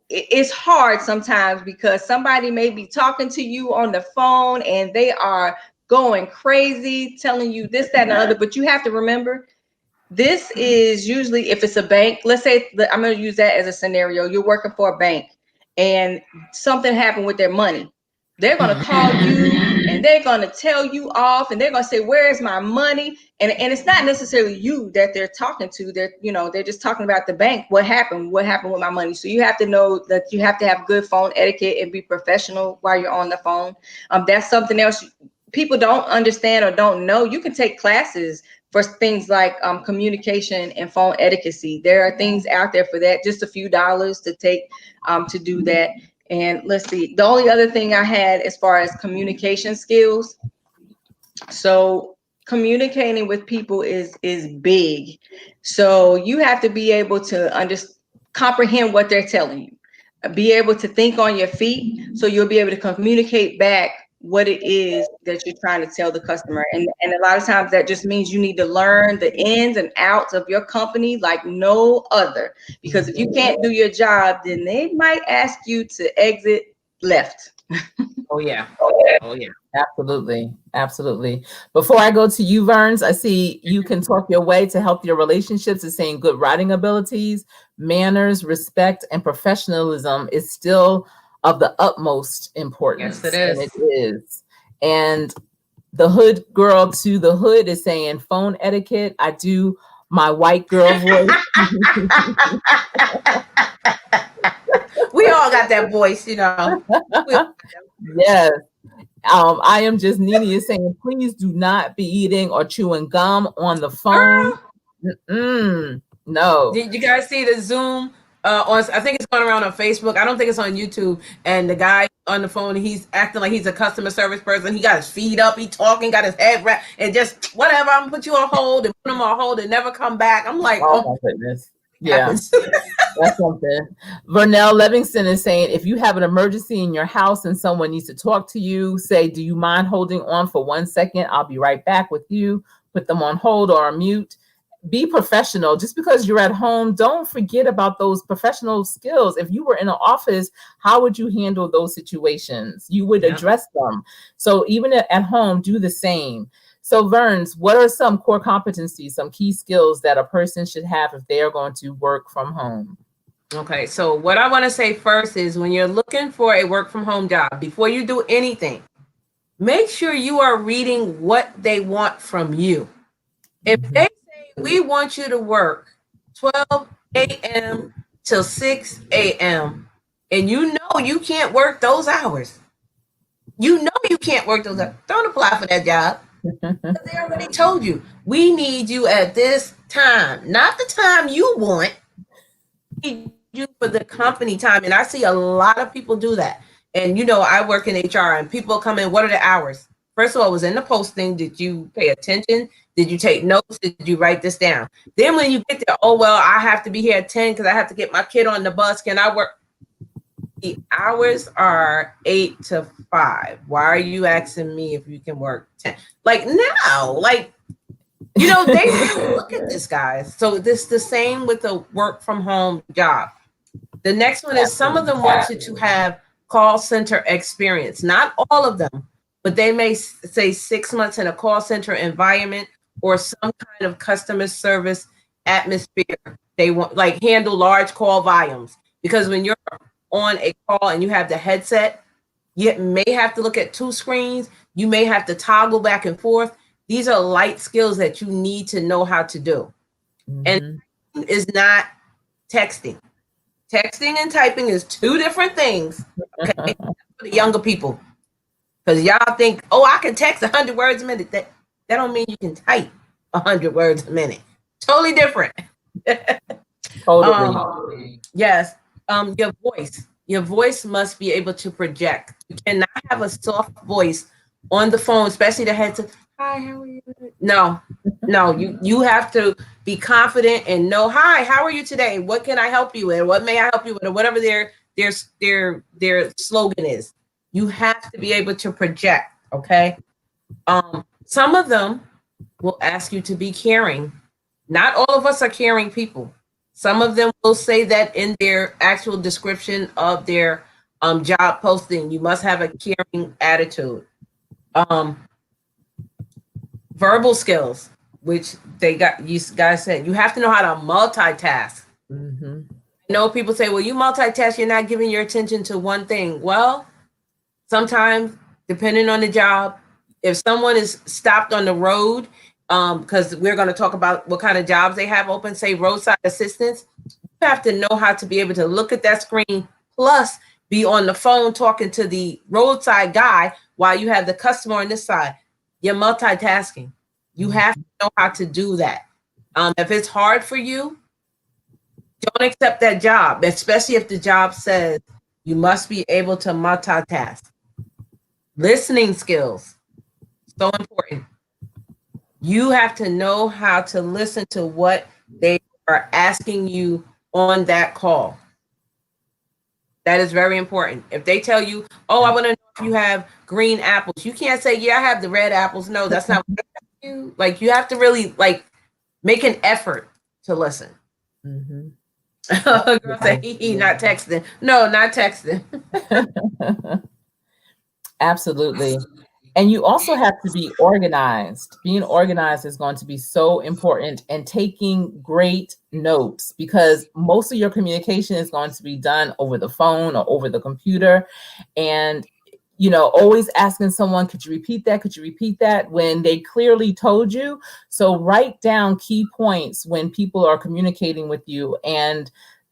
[SPEAKER 2] it's hard sometimes because somebody may be talking to you on the phone and they are going crazy, telling you this, that, and the other. But you have to remember, this is usually, if it's a bank, let's say, I'm going to use that as a scenario. You're working for a bank and something happened with their money. They're going to call you and they're going to tell you off and they're going to say, where's my money? And it's not necessarily you that they're talking to. They're just talking about the bank. What happened with my money? So you have to know that you have to have good phone etiquette and be professional while you're on the phone. That's something else people don't understand or don't know. You can take classes for things like communication and phone etiquette. There are things out there for that, just a few dollars to take to do that. And let's see, the only other thing I had as far as communication skills. So communicating with people is big. So you have to be able to comprehend what they're telling you, be able to think on your feet, so you'll be able to communicate back what it is that you're trying to tell the customer. And a lot of times that just means you need to learn the ins and outs of your company like no other, because if you can't do your job, then they might ask you to exit left.
[SPEAKER 3] Oh yeah. Oh yeah.
[SPEAKER 1] Absolutely. Absolutely. Before I go to you, Vernes, I see you can talk your way to healthier relationships is saying good writing abilities, manners, respect, and professionalism is still of the utmost importance.
[SPEAKER 3] Yes, it is.
[SPEAKER 1] And it is. And the hood girl to the hood is saying phone etiquette. I do my white girl voice.
[SPEAKER 3] We all got that voice, you know.
[SPEAKER 1] Yes. I am just Nini is saying, please do not be eating or chewing gum on the phone. No.
[SPEAKER 3] Did you guys see the Zoom? I think it's going around on Facebook. I don't think it's on YouTube. And the guy on the phone, he's acting like he's a customer service person. He got his feet up, he talking, got his head wrapped, and just whatever. I'm gonna put you on hold and put him on hold and never come back. I'm like,
[SPEAKER 1] oh my goodness. Yeah, that's something. Vernell Livingston is saying, if you have an emergency in your house and someone needs to talk to you, say, do you mind holding on for 1 second? I'll be right back with you. Put them on hold or on mute. Be professional. Just because you're at home, don't forget about those professional skills. If you were in an office, how would you handle those situations? You would address them. So even at home, do the same. So Vernes, what are some core competencies, some key skills that a person should have if they are going to work from home?
[SPEAKER 3] Okay, so what I want to say first is when you're looking for a work from home job, before you do anything, make sure you are reading what they want from you. If they say, we want you to work 12 a.m. till 6 a.m., and you know you can't work those hours, don't apply for that job. They already told you, we need you at this time, not the time you want. We need you for the company time. And I see a lot of people do that. And, you know, I work in HR and people come in, what are the hours? First of all, it was in the posting. Did you pay attention? Did you take notes? Did you write this down? Then when you get there, oh, well, I have to be here at 10 because I have to get my kid on the bus. Can I work? The hours are 8 to 5. Why are you asking me if you can work 10? Like, no, like, you know, they look at this, guys. So this the same with the work from home job. The next one is some of them want you to have call center experience. Not all of them, but they may say 6 months in a call center environment or some kind of customer service atmosphere. They want like handle large call volumes, because when you're on a call and you have the headset, you may have to look at 2 screens. You may have to toggle back and forth. These are light skills that you need to know how to do. And is not texting. Texting and typing is 2 different things. Okay, for the younger people, because y'all think, oh, I can text 100 words a minute. That don't mean you can type 100 words a minute. Totally different.
[SPEAKER 1] Totally.
[SPEAKER 3] Yes. Your voice must be able to project. You cannot have a soft voice on the phone, especially the headset. Hi, how are you? No, you have to be confident and know, hi, how are you today? What can I help you with? What may I help you with? Or whatever their slogan is. You have to be able to project, okay? Some of them will ask you to be caring. Not all of us are caring people. Some of them will say that in their actual description of their job posting. You must have a caring attitude. Verbal skills, which you guys said, you have to know how to multitask. I know people say, well, you multitask, you're not giving your attention to one thing. Well, sometimes, depending on the job, if someone is stopped on the road, because we're going to talk about what kind of jobs they have open, say roadside assistance, you have to know how to be able to look at that screen, plus be on the phone talking to the roadside guy while you have the customer on this side. You're multitasking. You have to know how to do that. If it's hard for you, don't accept that job, especially if the job says you must be able to multitask. Listening skills, so important. You have to know how to listen to what they are asking you on that call. That is very important. If they tell you, oh, I want to know if you have green apples, you can't say, yeah, I have the red apples. No, that's not what they you. Like, you have to really make an effort to listen.
[SPEAKER 1] Mm-hmm.
[SPEAKER 3] Girl say, not texting. No, not texting.
[SPEAKER 1] Absolutely. And you also have to be organized. Being organized is going to be so important, and taking great notes, because most of your communication is going to be done over the phone or over the computer. And, always asking someone, could you repeat that? Could you repeat that? When they clearly told you. So write down key points when people are communicating with you, and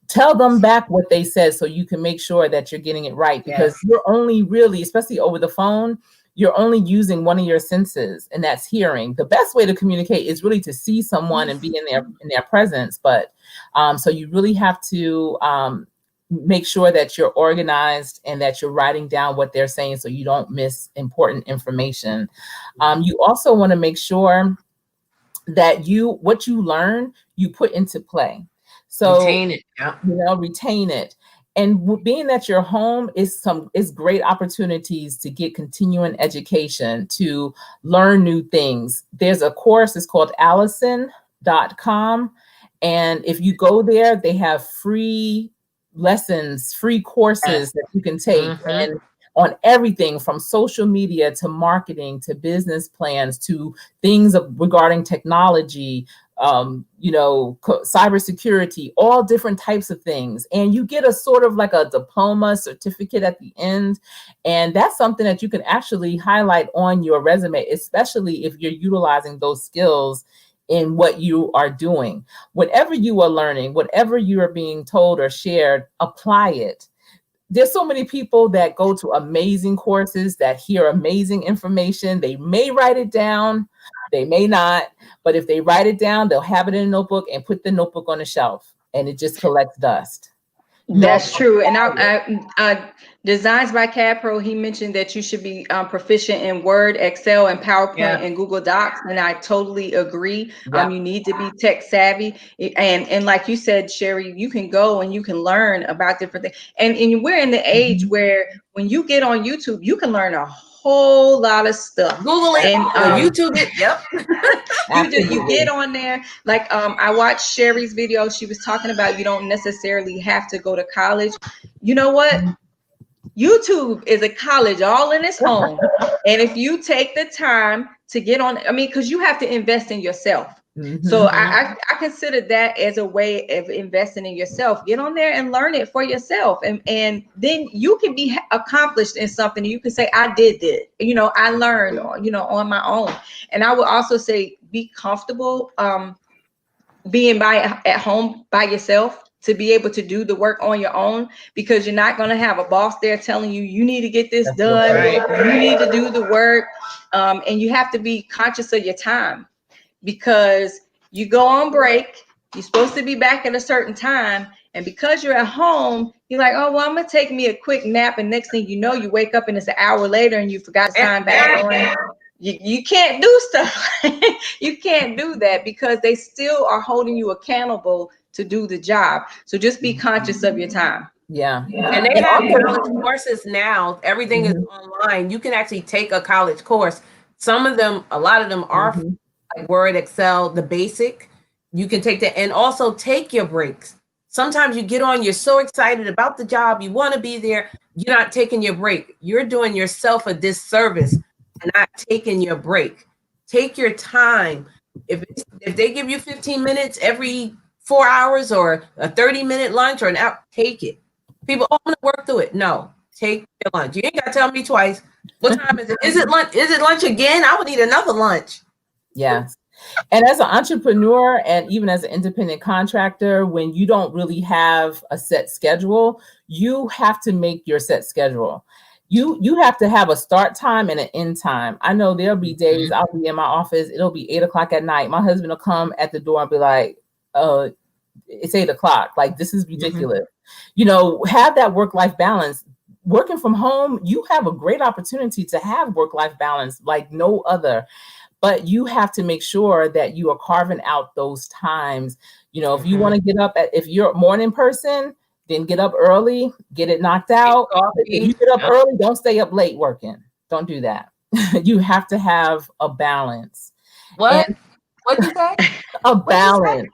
[SPEAKER 1] tell them back what they said, so you can make sure that you're getting it right. Because you're only really, especially over the phone, you're only using one of your senses, and that's hearing. The best way to communicate is really to see someone and be in their presence. But so you really have to make sure that you're organized and that you're writing down what they're saying, so you don't miss important information. You also want to make sure that what you learn, you put into play. So
[SPEAKER 3] retain it. Yeah.
[SPEAKER 1] Retain it. And being that your home is great opportunities to get continuing education, to learn new things. There's a course, it's called allinone.com. And if you go there, they have free lessons, free courses that you can take.
[SPEAKER 3] Mm-hmm.
[SPEAKER 1] And on everything from social media to marketing to business plans to things regarding technology, cybersecurity, all different types of things. And you get a sort of like a diploma certificate at the end. And that's something that you can actually highlight on your resume, especially if you're utilizing those skills in what you are doing. Whatever you are learning, whatever you are being told or shared, apply it. There's so many people that go to amazing courses, that hear amazing information. They may write it down, they may not, but if they write it down, they'll have it in a notebook and put the notebook on the shelf, and it just collects dust.
[SPEAKER 2] That's true. And I Designs by CAD he mentioned that you should be proficient in Word, Excel, and PowerPoint and Google Docs. And I totally agree.
[SPEAKER 1] Yep.
[SPEAKER 2] You need to be tech savvy. And like you said, Sherri, you can go and you can learn about different things. And we're in the age where when you get on YouTube, you can learn a whole lot of stuff.
[SPEAKER 3] Google it and YouTube it. Yep.
[SPEAKER 2] You get on there. Like I watched Sherri's video. She was talking about you don't necessarily have to go to college. You know what? YouTube is a college all in its own. And if you take the time to get on, because you have to invest in yourself. Mm-hmm. So I consider that as a way of investing in yourself. Get on there and learn it for yourself. And then you can be accomplished in something. You can say, I did it. I learned, on my own. And I would also say, be comfortable being at home by yourself, to be able to do the work on your own, because you're not going to have a boss there telling you, you need to get this done. Right. You need to do the work. And you have to be conscious of your time, because you go on break, you're supposed to be back at a certain time. And because you're at home, you're like, oh, well, I'm going to take me a quick nap. And next thing you know, you wake up and it's an hour later and you forgot to sign back on. You can't do stuff. You can't do that, because they still are holding you accountable to do the job. So just be conscious of your time.
[SPEAKER 1] Yeah.
[SPEAKER 3] And they have college courses now. Everything is online. You can actually take a college course. A lot of them are like Word, Excel, the basic. You can take that, and also take your breaks. Sometimes you get on, you're so excited about the job, you want to be there, you're not taking your break. You're doing yourself a disservice and not taking your break. Take your time. If they give you 15 minutes every 4 hours, or a 30-minute lunch, or an hour, take it. People, I'm gonna work through it. No, take your lunch. You ain't gotta tell me twice. What time is it? Is it lunch? Is it lunch again? I would need another lunch.
[SPEAKER 1] Yes. And as an entrepreneur, and even as an independent contractor, when you don't really have a set schedule, you have to make your set schedule. You have to have a start time and an end time. I know there'll be days I'll be in my office, it'll be 8:00 at night. My husband will come at the door and be like, it's 8:00. Like, this is ridiculous. Have that work-life balance. Working from home, you have a great opportunity to have work-life balance like no other. but you have to make sure that you are carving out those times. You know, if you want to get up if you're a morning person, then get up early, get it knocked out. If you get up early, don't stay up late working. Don't do that. You have to have a balance.
[SPEAKER 3] What? What'd you say?
[SPEAKER 1] A balance.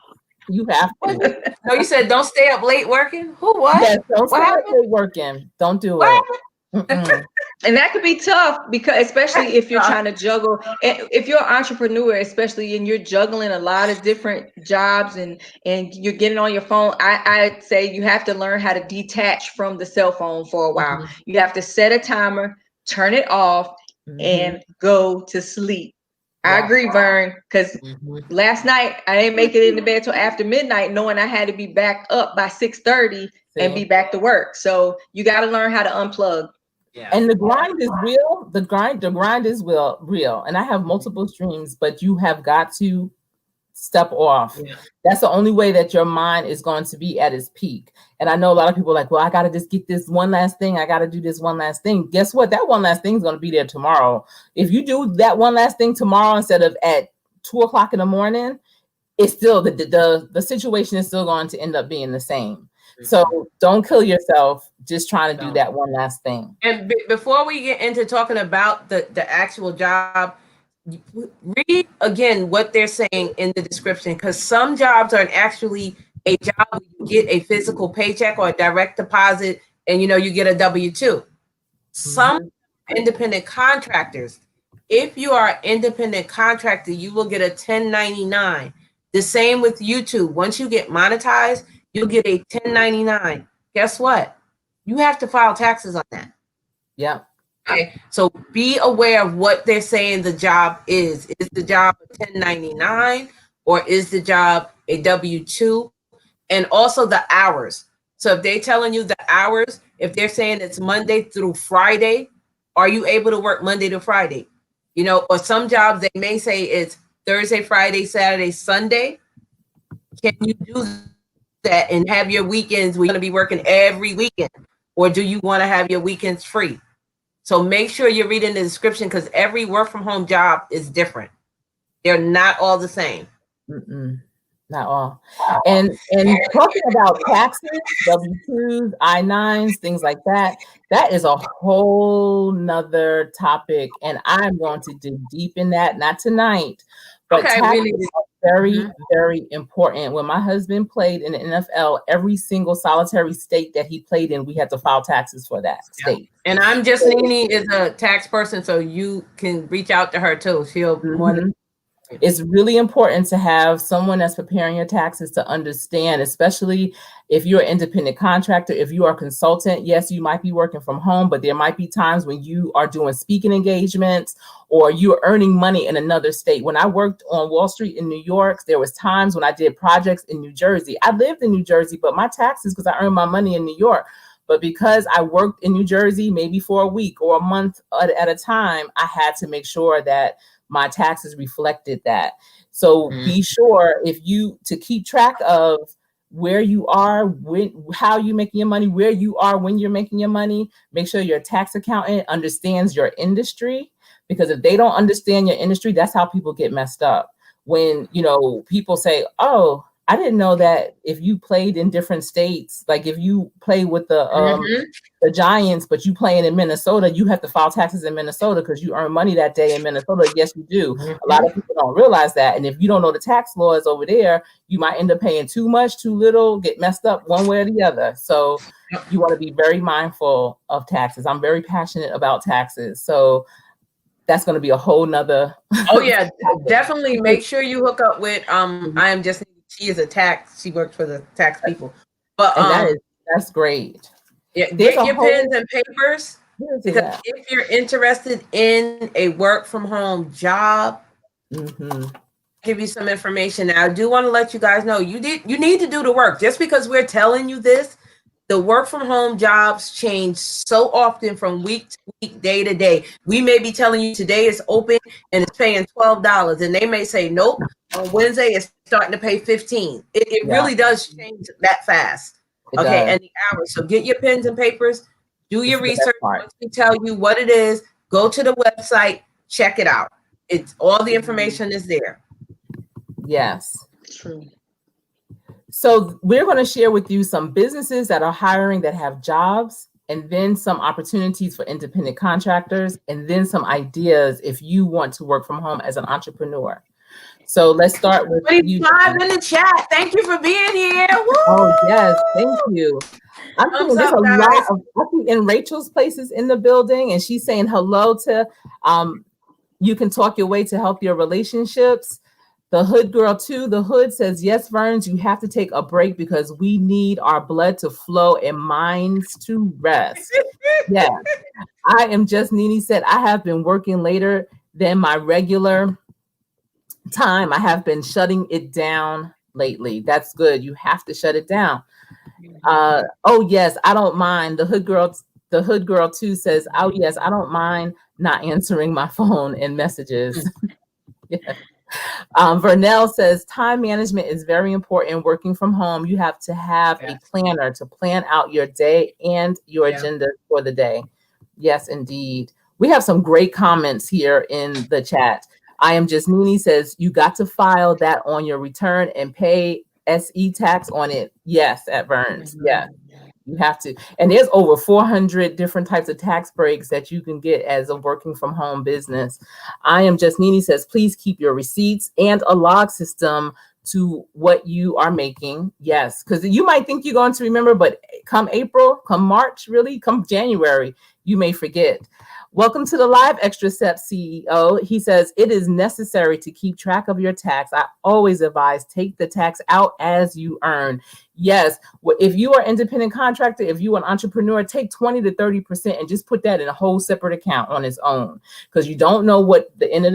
[SPEAKER 1] You have to.
[SPEAKER 3] No, you said don't stay up late working. Who? What?
[SPEAKER 1] Yes, don't
[SPEAKER 3] What
[SPEAKER 1] stay up
[SPEAKER 3] happened?
[SPEAKER 1] late working. Don't do
[SPEAKER 3] What
[SPEAKER 1] it. Mm-mm.
[SPEAKER 2] And that could be tough, because especially if you're trying to juggle, if you're an entrepreneur, especially, and you're juggling a lot of different jobs and you're getting on your phone, I'd say you have to learn how to detach from the cell phone for a while.
[SPEAKER 1] Mhm.
[SPEAKER 2] You have to set a timer, turn it off, and go to sleep. I
[SPEAKER 1] Yeah.
[SPEAKER 2] agree, Vern, because
[SPEAKER 3] Mhm.
[SPEAKER 2] last night I didn't make it into bed till after midnight, knowing I had to be back up by 6:30 and be back to work. So you got to learn how to unplug.
[SPEAKER 3] Yeah.
[SPEAKER 1] And the grind is real. The grind is real. And I have multiple streams, but you have got to step off.
[SPEAKER 3] Yeah.
[SPEAKER 1] That's the only way that your mind is going to be at its peak. And I know a lot of people are like, well, I got to just get this one last thing. I got to do this one last thing. Guess what? That one last thing is going to be there tomorrow. If you do that one last thing tomorrow instead of at 2:00 in the morning, it's still the situation is still going to end up being the same. So don't kill yourself just trying to do that one last thing.
[SPEAKER 3] And before we get into talking about the actual job, read again what they're saying in the description, because some jobs are actually a job where you get a physical paycheck or a direct deposit, and you get a W-2. Some independent contractors, if you are an independent contractor, you will get a 1099. The same with YouTube. Once you get monetized, you'll get a 1099. Guess what? You have to file taxes on that.
[SPEAKER 1] Yeah.
[SPEAKER 3] Okay. So be aware of what they're saying the job is. Is the job a 1099 or is the job a W-2? And also the hours. So if they're telling you the hours, if they're saying it's Monday through Friday, are you able to work Monday to Friday? Or some jobs they may say it's Thursday, Friday, Saturday, Sunday. Can you do that and have your weekends where you're going to be working every weekend? Or do you want to have your weekends free? So make sure you're reading the description, because every work from home job is different. They're not all the same.
[SPEAKER 1] Not all. And talking about taxes, W-2s, I-9s, things like that, that is a whole nother topic. And I'm going to dig deep in that, not tonight, but
[SPEAKER 3] Okay,
[SPEAKER 1] taxes are very, very important. When my husband played in the NFL, every single solitary state that he played in, we had to file taxes for that state.
[SPEAKER 3] And I'm just Nene is a tax person, so you can reach out to her too. She'll
[SPEAKER 1] It's really important to have someone that's preparing your taxes to understand, especially if you're an independent contractor, if you are a consultant. Yes, you might be working from home, but there might be times when you are doing speaking engagements or you're earning money in another state. When I worked on Wall Street in New York, there was times when I did projects in New Jersey. I lived in New Jersey, but my taxes, because I earned my money in New York, but because I worked in New Jersey, maybe for a week or a month at a time, I had to make sure that my taxes reflected that. So be sure to keep track of where you are, how you're making your money, where you are when you're making your money. Make sure your tax accountant understands your industry, because if they don't understand your industry, that's how people get messed up. When, people say, oh, I didn't know that if you played in different states, like if you play with the Giants, but you playing in Minnesota, you have to file taxes in Minnesota because you earn money that day in Minnesota. Yes, you do. A lot of people don't realize that. And if you don't know the tax laws over there, you might end up paying too much, too little, get messed up one way or the other. So you want to be very mindful of taxes. I'm very passionate about taxes. So that's going to be a whole nother.
[SPEAKER 3] Oh yeah, definitely make sure you hook up with, I am just, she is a tax, she works for the tax people. But
[SPEAKER 1] that's great.
[SPEAKER 3] Yeah, get your pens and papers, because if you're interested in a work from home job, give you some information. Now, I do want to let you guys know you need to do the work. Just because we're telling you this, the work from home jobs change so often from week to week, day to day. We may be telling you today is open and it's paying $12, and they may say nope, on Wednesday it's starting to pay $15. It really does change that fast. Okay, and the hours. So get your pens and papers, do your research. Once we tell you what it is, go to the website, check it out. It's all the information is there.
[SPEAKER 1] Yes.
[SPEAKER 2] True.
[SPEAKER 1] So we're going to share with you some businesses that are hiring that have jobs, and then some opportunities for independent contractors, and then some ideas if you want to work from home as an entrepreneur. So let's start with you.
[SPEAKER 3] 25 in the chat. Thank you for being here. Woo!
[SPEAKER 1] Oh, yes. Thank you. I'm
[SPEAKER 3] Thumbs
[SPEAKER 1] thinking there's
[SPEAKER 3] up,
[SPEAKER 1] a
[SPEAKER 3] guys.
[SPEAKER 1] lot of, I think in Rachel's places in the building, and she's saying hello to, you can talk your way to help your relationships. The Hood Girl too. The Hood says, yes, Vernes, you have to take a break because we need our blood to flow and minds to rest. Yes. I am just, Nini said, I have been working later than my regular time. I have been shutting it down lately. That's good. You have to shut it down. Oh yes, I don't mind. The Hood Girl too says, oh yes, I don't mind not answering my phone and messages. Yeah. Vernell says, time management is very important. Working from home, you have to have a planner to plan out your day and your agenda for the day. Yes, indeed. We have some great comments here in the chat. I am just Nini says, you got to file that on your return and pay SE tax on it. Yes, at Vernes. Yeah. You have to. And there's over 400 different types of tax breaks that you can get as a working from home business. I am just Nini says, please keep your receipts and a log system to what you are making. Yes, because you might think you're going to remember, but come April, come March, really, come January, you may forget. Welcome to the Live Extra Steps CEO. He says, it is necessary to keep track of your tax. I always advise take the tax out as you earn. Yes, if you are an independent contractor, if you are an entrepreneur, take 20 to 30% and just put that in a whole separate account on its own, because you don't know what the end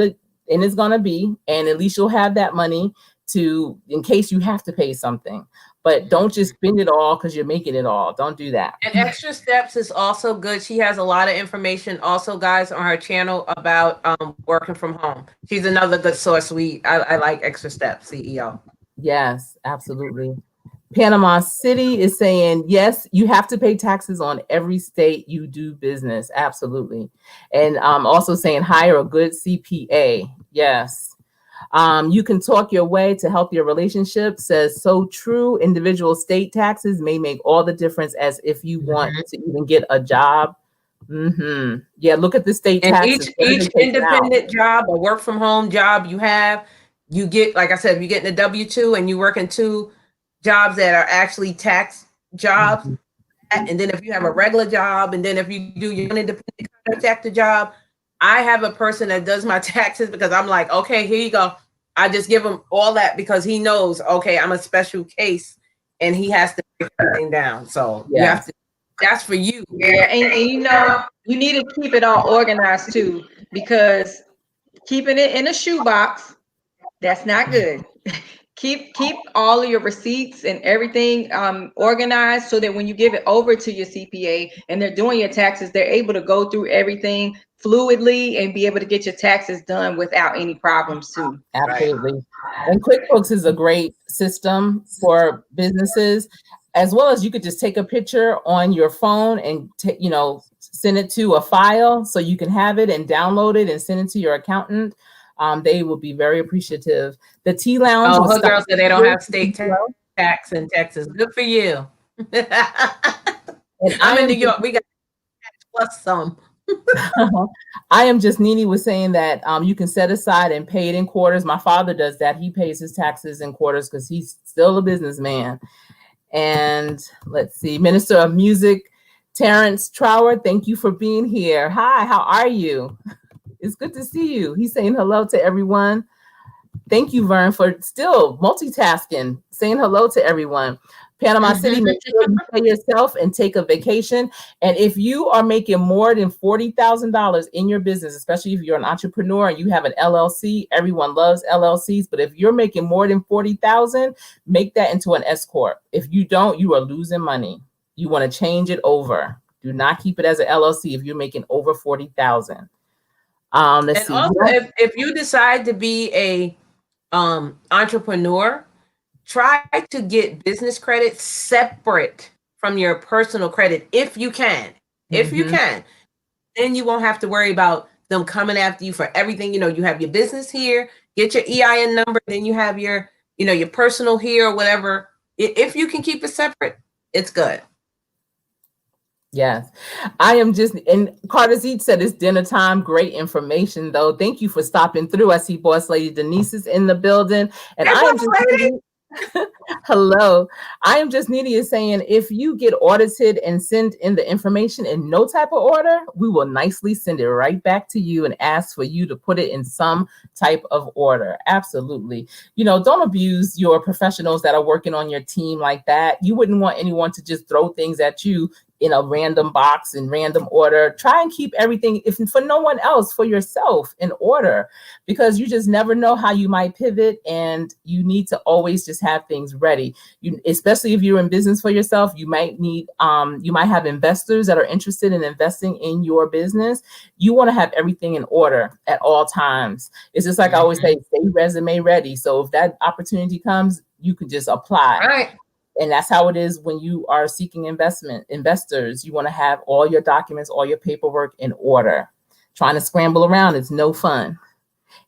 [SPEAKER 1] is going to be. And at least you'll have that money to, in case you have to pay something. But don't just spend it all because you're making it all. Don't do that.
[SPEAKER 3] And Extra Steps is also good. She has a lot of information also, guys, on her channel about working from home. She's another good source. I like Extra Steps CEO.
[SPEAKER 1] Yes, absolutely. Panama City is saying, yes, you have to pay taxes on every state you do business. Absolutely. And also saying hire a good CPA. Yes. You can talk your way to help your relationship. Says, so true. Individual state taxes may make all the difference as if you want to even get a job. Yeah, look at the state taxes.
[SPEAKER 3] Each independent job or work from home job you have, you get, like I said, if you get in the W-2 and you work in 2 jobs that are actually tax jobs, and then if you have a regular job, and then if you do your independent contractor job, I have a person that does my taxes because I'm like, okay, here you go. I just give him all that because he knows, okay, I'm a special case and he has to break everything down. So you have to, that's for you.
[SPEAKER 2] Yeah, and you know, you need to keep it all organized too, because keeping it in a shoebox, that's not good. Keep all of your receipts and everything organized so that when you give it over to your CPA and they're doing your taxes, they're able to go through everything fluidly and be able to get your taxes done without any problems too.
[SPEAKER 1] Absolutely. And QuickBooks is a great system for businesses, as well as you could just take a picture on your phone and send it to a file so you can have it and download it and send it to your accountant. They will be very appreciative. The Tea Lounge.
[SPEAKER 3] Oh, girls said they don't have state tax in Texas. Good for you. And I'm in New York. We got plus some.
[SPEAKER 1] I am just Nini was saying that you can set aside and pay it in quarters. My father does that. He pays his taxes in quarters because he's still a businessman. And let's see, Minister of Music, Terrence Trower, thank you for being here. Hi, how are you? It's good to see you. He's saying hello to everyone. Thank you, Vern, for still multitasking, saying hello to everyone. Panama City, make sure you pay yourself and take a vacation. And if you are making more than $40,000 in your business, especially if you're an entrepreneur and you have an LLC, everyone loves LLCs. But if you're making more than $40,000, make that into an S Corp. If you don't, you are losing money. You want to change it over. Do not keep it as an LLC if you're making over $40,000. Let's see.
[SPEAKER 3] Also, if you decide to be a entrepreneur, try to get business credit separate from your personal credit if you can. If you can, then you won't have to worry about them coming after you for everything. You know, you have your business here, get your EIN number, then you have your, you know, your personal here or whatever. If you can keep it separate, it's good.
[SPEAKER 1] Yes, I am just, and Carter's Eat said it's dinner time. Great information, though. Thank you for stopping through. I see Boss Lady Denise is in the building, and
[SPEAKER 3] Hey,
[SPEAKER 1] I am
[SPEAKER 3] Boss
[SPEAKER 1] just
[SPEAKER 3] Lady.
[SPEAKER 1] hello. I am just needy is saying if you get audited and send in the information in no type of order, we will nicely send it right back to you and ask for you to put it in some type of order. Absolutely. You know, don't abuse your professionals that are working on your team like that. You wouldn't want anyone to just throw things at you in a random box in random order. Try and keep everything, if for no one else, for yourself, in order, because you just never know how you might pivot, and you need to always just have things ready. You, especially if you're in business for yourself, you might need, you might have investors that are interested in investing in your business. You want to have everything in order at all times. It's just like I always say, stay resume ready. So if that opportunity comes, you can just apply.
[SPEAKER 3] All right.
[SPEAKER 1] And that's how it is when you are seeking investors. You want to have all your documents, all your paperwork in order. Trying to scramble around is no fun.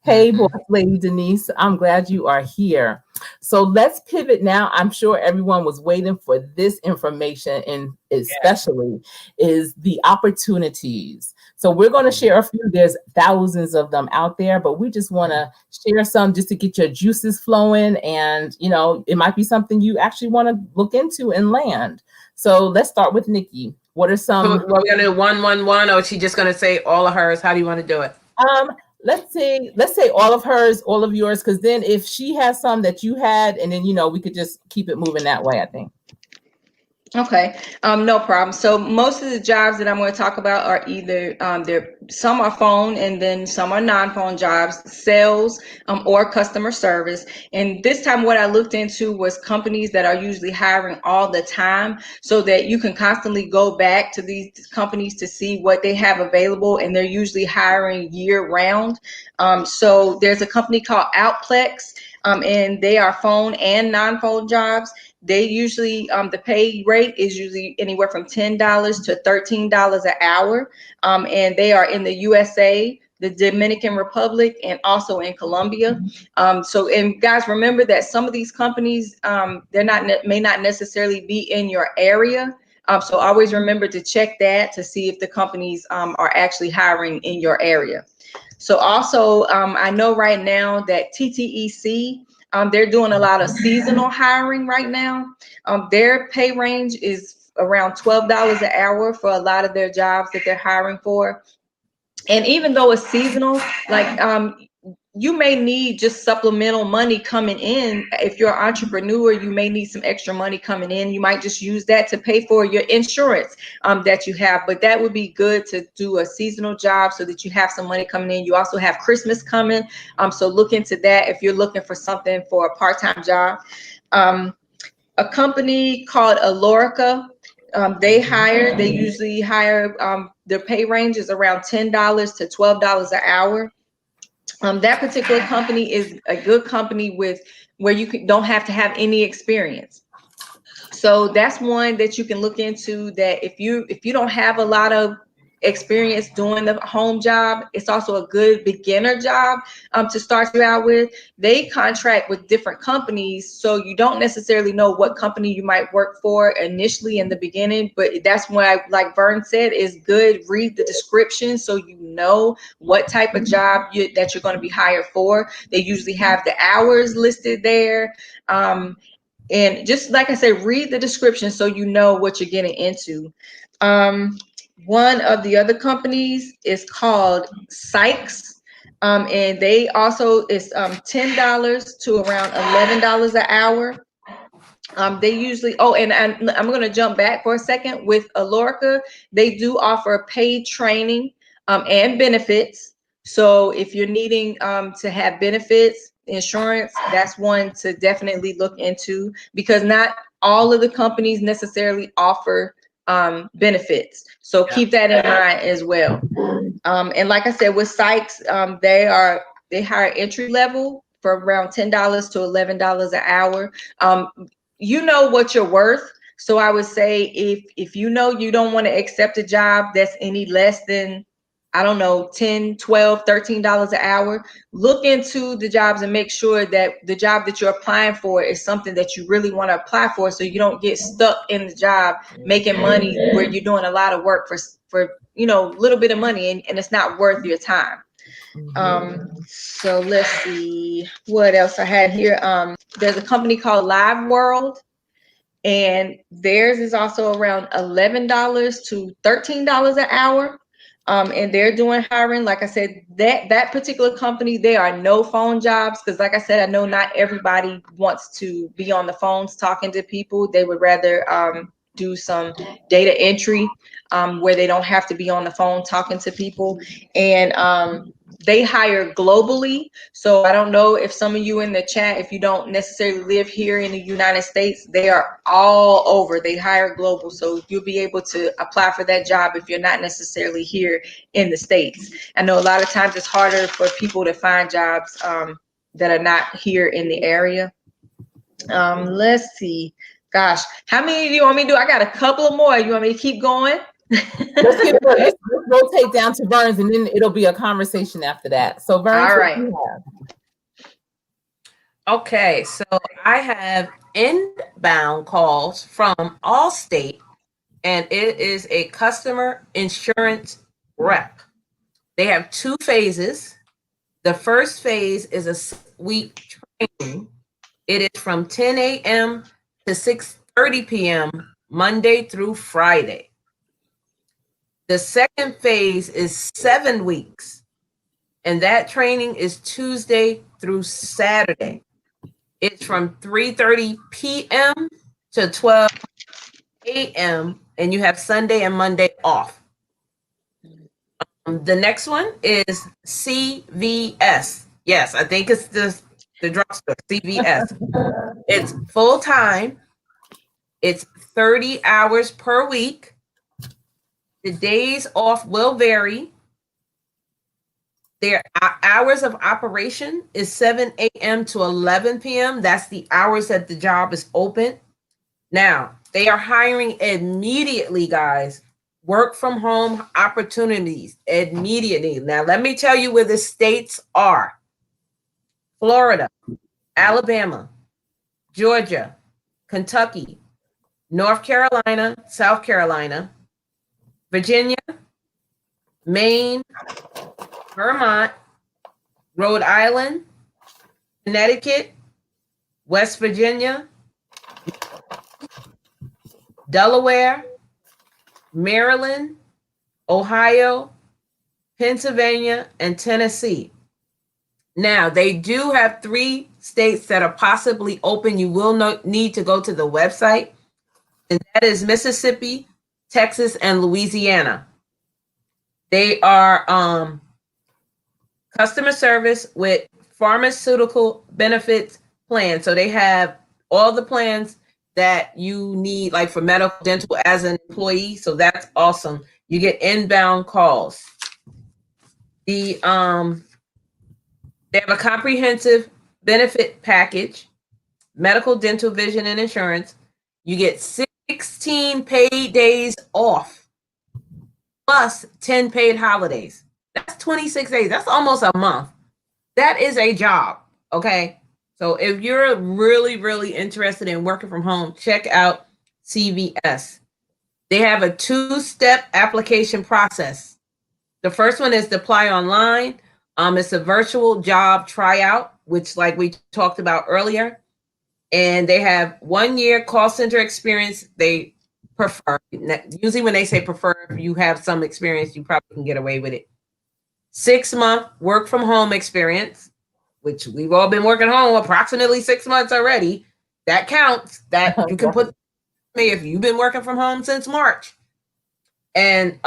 [SPEAKER 1] Hey, Boss Lady Denise, I'm glad you are here. So let's pivot now. I'm sure everyone was waiting for this information, and especially is the opportunities. So we're going to share a few. There's thousands of them out there, but we just want to share some just to get your juices flowing. And, you know, it might be something you actually want to look into and land. So let's start with Nikki. What are some?
[SPEAKER 3] So we're going to do 111, or is she just going to say all of hers? How do you want to do it?
[SPEAKER 1] Let's say all of hers, all of yours, because then if she has some that you had, and then, you know, we could just keep it moving that way, I think.
[SPEAKER 2] Okay, no problem. So most of the jobs that I'm going to talk about are either some are phone, and then some are non-phone jobs, sales, or customer service. And this time what I looked into was companies that are usually hiring all the time, so that you can constantly go back to these companies to see what they have available, and they're usually hiring year round. So there's a company called Outplex, and they are phone and non-phone jobs. They usually, the pay rate is usually anywhere from $10 to $13 an hour. And they are in the USA, the Dominican Republic, and also in Colombia. So, and guys, remember that some of these companies, may not necessarily be in your area. So always remember to check that to see if the companies are actually hiring in your area. So also, I know right now that TTEC, they're doing a lot of seasonal hiring right now. Their pay range is around $12 an hour for a lot of their jobs that they're hiring for. And even though it's seasonal, like you may need just supplemental money coming in. If you're an entrepreneur, you may need some extra money coming in. You might just use that to pay for your insurance that you have. But that would be good to do a seasonal job so that you have some money coming in. You also have Christmas coming. So look into that if you're looking for something for a part-time job. A company called Alorica, they usually hire, their pay range is around $10 to $12 an hour. That particular company is a good company where you don't have to have any experience. So that's one that you can look into, that if you don't have a lot of experience doing the home job, it's also a good beginner job to start you out with. They contract with different companies, so you don't necessarily know what company you might work for initially in the beginning, but that's why, like Vern said, is good. Read the description so you know what type of job that you're going to be hired for. They usually have the hours listed there. And just like I said, read the description so you know what you're getting into. One of the other companies is called Sykes, and they also is $10 to around $11 an hour. They usually, and I'm going to jump back for a second with Alorica. They do offer paid training and benefits. So if you're needing to have benefits, insurance, that's one to definitely look into, because not all of the companies necessarily offer benefits. So keep that in mind as well. And like I said, with Sykes, they hire entry level for around $10 to $11 an hour. You know what you're worth. So I would say if you know you don't want to accept a job that's any less than I don't know, $10, $12, $13 an hour. Look into the jobs and make sure that the job that you're applying for is something that you really want to apply for, so you don't get stuck in the job making money where you're doing a lot of work for a little bit of money, and it's not worth your time. So let's see what else I had here. There's a company called Live World, and theirs is also around $11 to $13 an hour. And they're doing hiring. Like I said, that particular company, they are no phone jobs, because like I said, I know not everybody wants to be on the phones talking to people. They would rather do some data entry where they don't have to be on the phone talking to people. And they hire globally. So I don't know if some of you in the chat, if you don't necessarily live here in the United States, they are all over. They hire global. So you'll be able to apply for that job if you're not necessarily here in the States. I know a lot of times it's harder for people to find jobs that are not here in the area. Let's see. Gosh, how many do you want me to do? I got a couple of more. You want me to keep going?
[SPEAKER 1] Let's rotate down to Vernes, and then it'll be a conversation after that. So Vernes,
[SPEAKER 2] all right.
[SPEAKER 3] Okay, so I have inbound calls from Allstate, and it is a customer insurance rep. They have 2 phases. The first phase is a 6-week training. It is from 10 a.m. to 6:30 p.m. Monday through Friday. The second phase is 7 weeks, and that training is Tuesday through Saturday. It's from 3:30 p.m. to 12 a.m. and you have Sunday and Monday off. The next one is CVS. Yes, I think it's the drugstore, CVS. It's full-time. It's 30 hours per week. The days off will vary. Their hours of operation is 7 a.m. to 11 p.m. That's the hours that the job is open. Now, they are hiring immediately, guys. Work from home opportunities immediately. Now, let me tell you where the states are: Florida, Alabama, Georgia, Kentucky, North Carolina, South Carolina, Virginia, Maine, Vermont, Rhode Island, Connecticut, West Virginia, Delaware, Maryland, Ohio, Pennsylvania, and Tennessee. Now, they do have 3 states that are possibly open. You will need to go to the website, and that is Mississippi, Texas, and Louisiana. They are customer service with pharmaceutical benefits plans. So they have all the plans that you need, like for medical, dental as an employee. So that's awesome. You get inbound calls. They have a comprehensive benefit package, medical, dental, vision, and insurance. You get 16 paid days off, plus 10 paid holidays. That's 26 days. That's almost a month. That is a job, okay? So if you're really, really interested in working from home, check out CVS. They have a 2-step application process. The first one is to apply online. It's a virtual job tryout, which like we talked about earlier. And they have 1-year call center experience. They prefer, usually when they say prefer, if you have some experience, you probably can get away with it. 6-month work from home experience, which we've all been working home approximately 6 months already. That counts. That you can put me if you've been working from home since March. And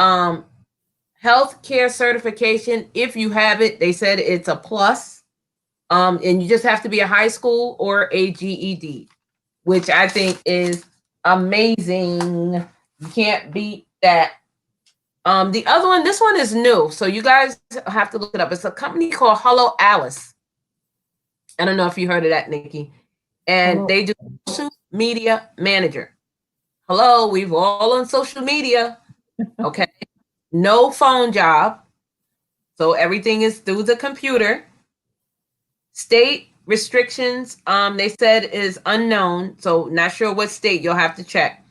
[SPEAKER 3] healthcare certification, if you have it, they said it's a plus. And you just have to be a high school or a GED, which I think is amazing. You can't beat that. The other one, this one is new, so you guys have to look it up. It's a company called Hello Alice. I don't know if you heard of that, Nikki. And they do social media manager. Hello, we've all on social media. Okay. No phone job. So everything is through the computer. State restrictions, they said is unknown. So not sure what state, you'll have to check.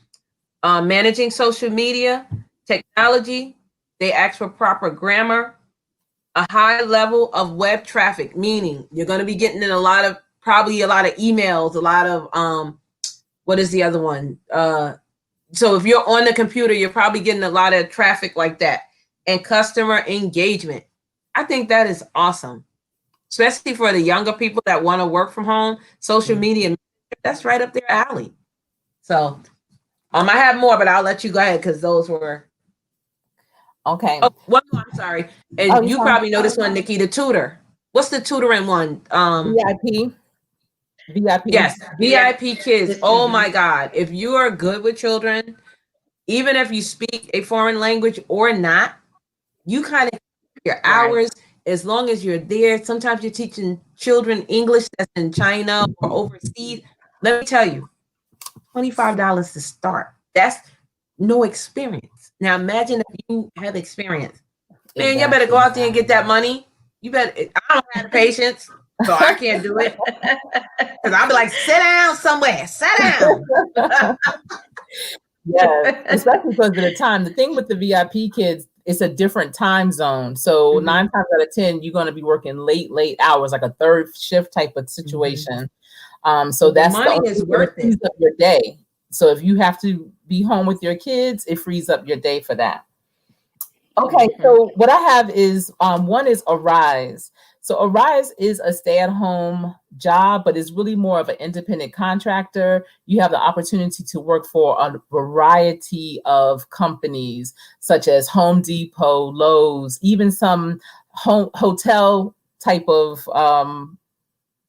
[SPEAKER 3] Managing social media, technology, they ask for proper grammar, a high level of web traffic, meaning you're going to be getting in probably a lot of emails, a lot of, what is the other one? So if you're on the computer, you're probably getting a lot of traffic like that. And customer engagement. I think that is awesome, especially for the younger people that want to work from home. Social media, that's right up their alley. So I have more, but I'll let you go ahead because those were.
[SPEAKER 1] Okay.
[SPEAKER 3] Oh, one more, I'm sorry. And you probably know this one, Nikki, the tutor. What's the tutoring one?
[SPEAKER 1] VIP.
[SPEAKER 3] Yes, VIP kids. Oh my God. If you are good with children, even if you speak a foreign language or not, you kind of your hours as long as you're there. Sometimes you're teaching children English that's in China or overseas. Let me tell you, $25 to start. That's no experience. Now imagine if you have experience. Man, you better go out there and get that money. You better. I don't have the patience, so I can't do it. Because I'll be like, sit down somewhere. Sit down.
[SPEAKER 1] Yeah, especially because of the time. The thing with the VIP kids, it's a different time zone. So 9 times out of 10, you're going to be working late hours, like a third shift type of situation. So that's
[SPEAKER 3] the money is worth it.
[SPEAKER 1] Frees up your day. So if you have to be home with your kids, it frees up your day for that. Okay, so what I have is one is Arise. So Arise is a stay-at-home job, but it's really more of an independent contractor. You have the opportunity to work for a variety of companies, such as Home Depot, Lowe's, even some hotel type of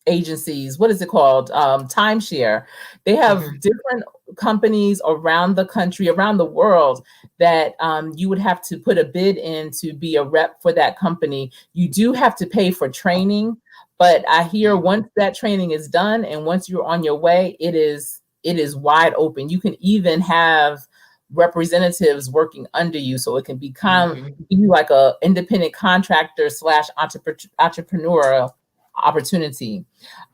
[SPEAKER 1] agencies. What is it called? Timeshare. They have different companies around the country, around the world, that you would have to put a bid in to be a rep for that company. You do have to pay for training, but I hear once that training is done and once you're on your way, it is wide open. You can even have representatives working under you, so it can be like a independent contractor / entrepreneur opportunity.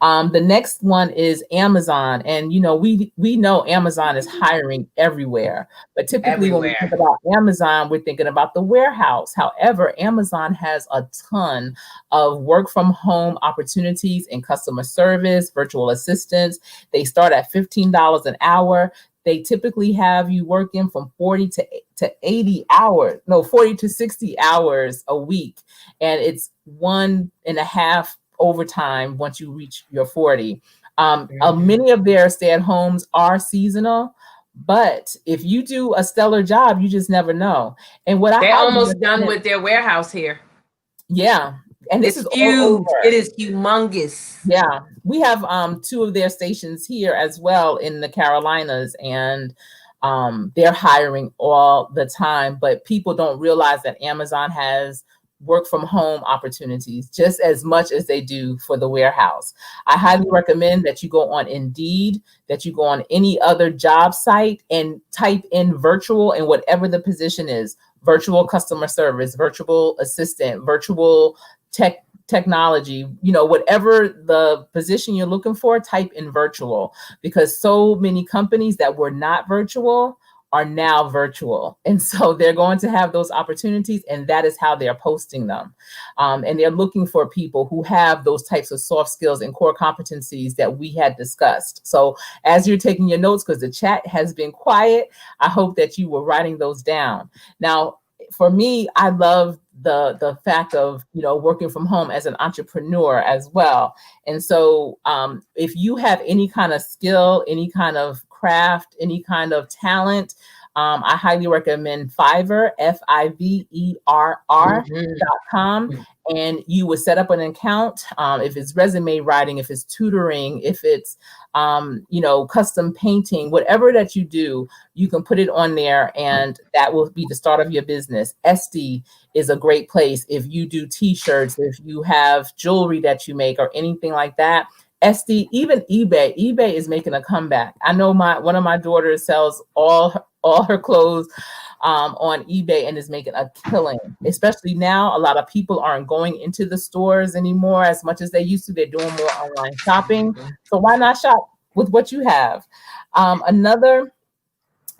[SPEAKER 1] The next one is Amazon, and we know Amazon is hiring everywhere, but typically when we think about Amazon, we're thinking about the warehouse. However, Amazon has a ton of work from home opportunities in customer service, virtual assistants. They start at $15 an hour. They typically have you working from 40 to 80 hours, no, 40 to 60 hours a week, and it's 1.5 overtime once you reach your 40. Many of their stay-at-homes are seasonal, but if you do a stellar job, you just never know. And
[SPEAKER 3] they're almost done with their warehouse here.
[SPEAKER 1] Yeah. And this is
[SPEAKER 3] huge. It is humongous.
[SPEAKER 1] Yeah. We have 2 of their stations here as well in the Carolinas, and they're hiring all the time, but people don't realize that Amazon has work from home opportunities just as much as they do for the warehouse. I highly recommend that you go on Indeed, that you go on any other job site and type in virtual and whatever the position is, virtual customer service, virtual assistant, virtual technology, whatever the position you're looking for, type in virtual, because so many companies that were not virtual are now virtual. And so they're going to have those opportunities, and that is how they're posting them. And they're looking for people who have those types of soft skills and core competencies that we had discussed. So as you're taking your notes, because the chat has been quiet, I hope that you were writing those down. Now, for me, I love the fact of, working from home as an entrepreneur as well. And so if you have any kind of skill, any kind of craft, any kind of talent, I highly recommend Fiverr, Fiverr.com. And you would set up an account. If it's resume writing, if it's tutoring, if it's, custom painting, whatever that you do, you can put it on there, and that will be the start of your business. Etsy is a great place. If you do t-shirts, if you have jewelry that you make or anything like that, Etsy, even eBay is making a comeback. I know one of my daughters sells all all her clothes on eBay and is making a killing. Especially now, a lot of people aren't going into the stores anymore as much as they used to. They're doing more online shopping. So why not shop with what you have? Another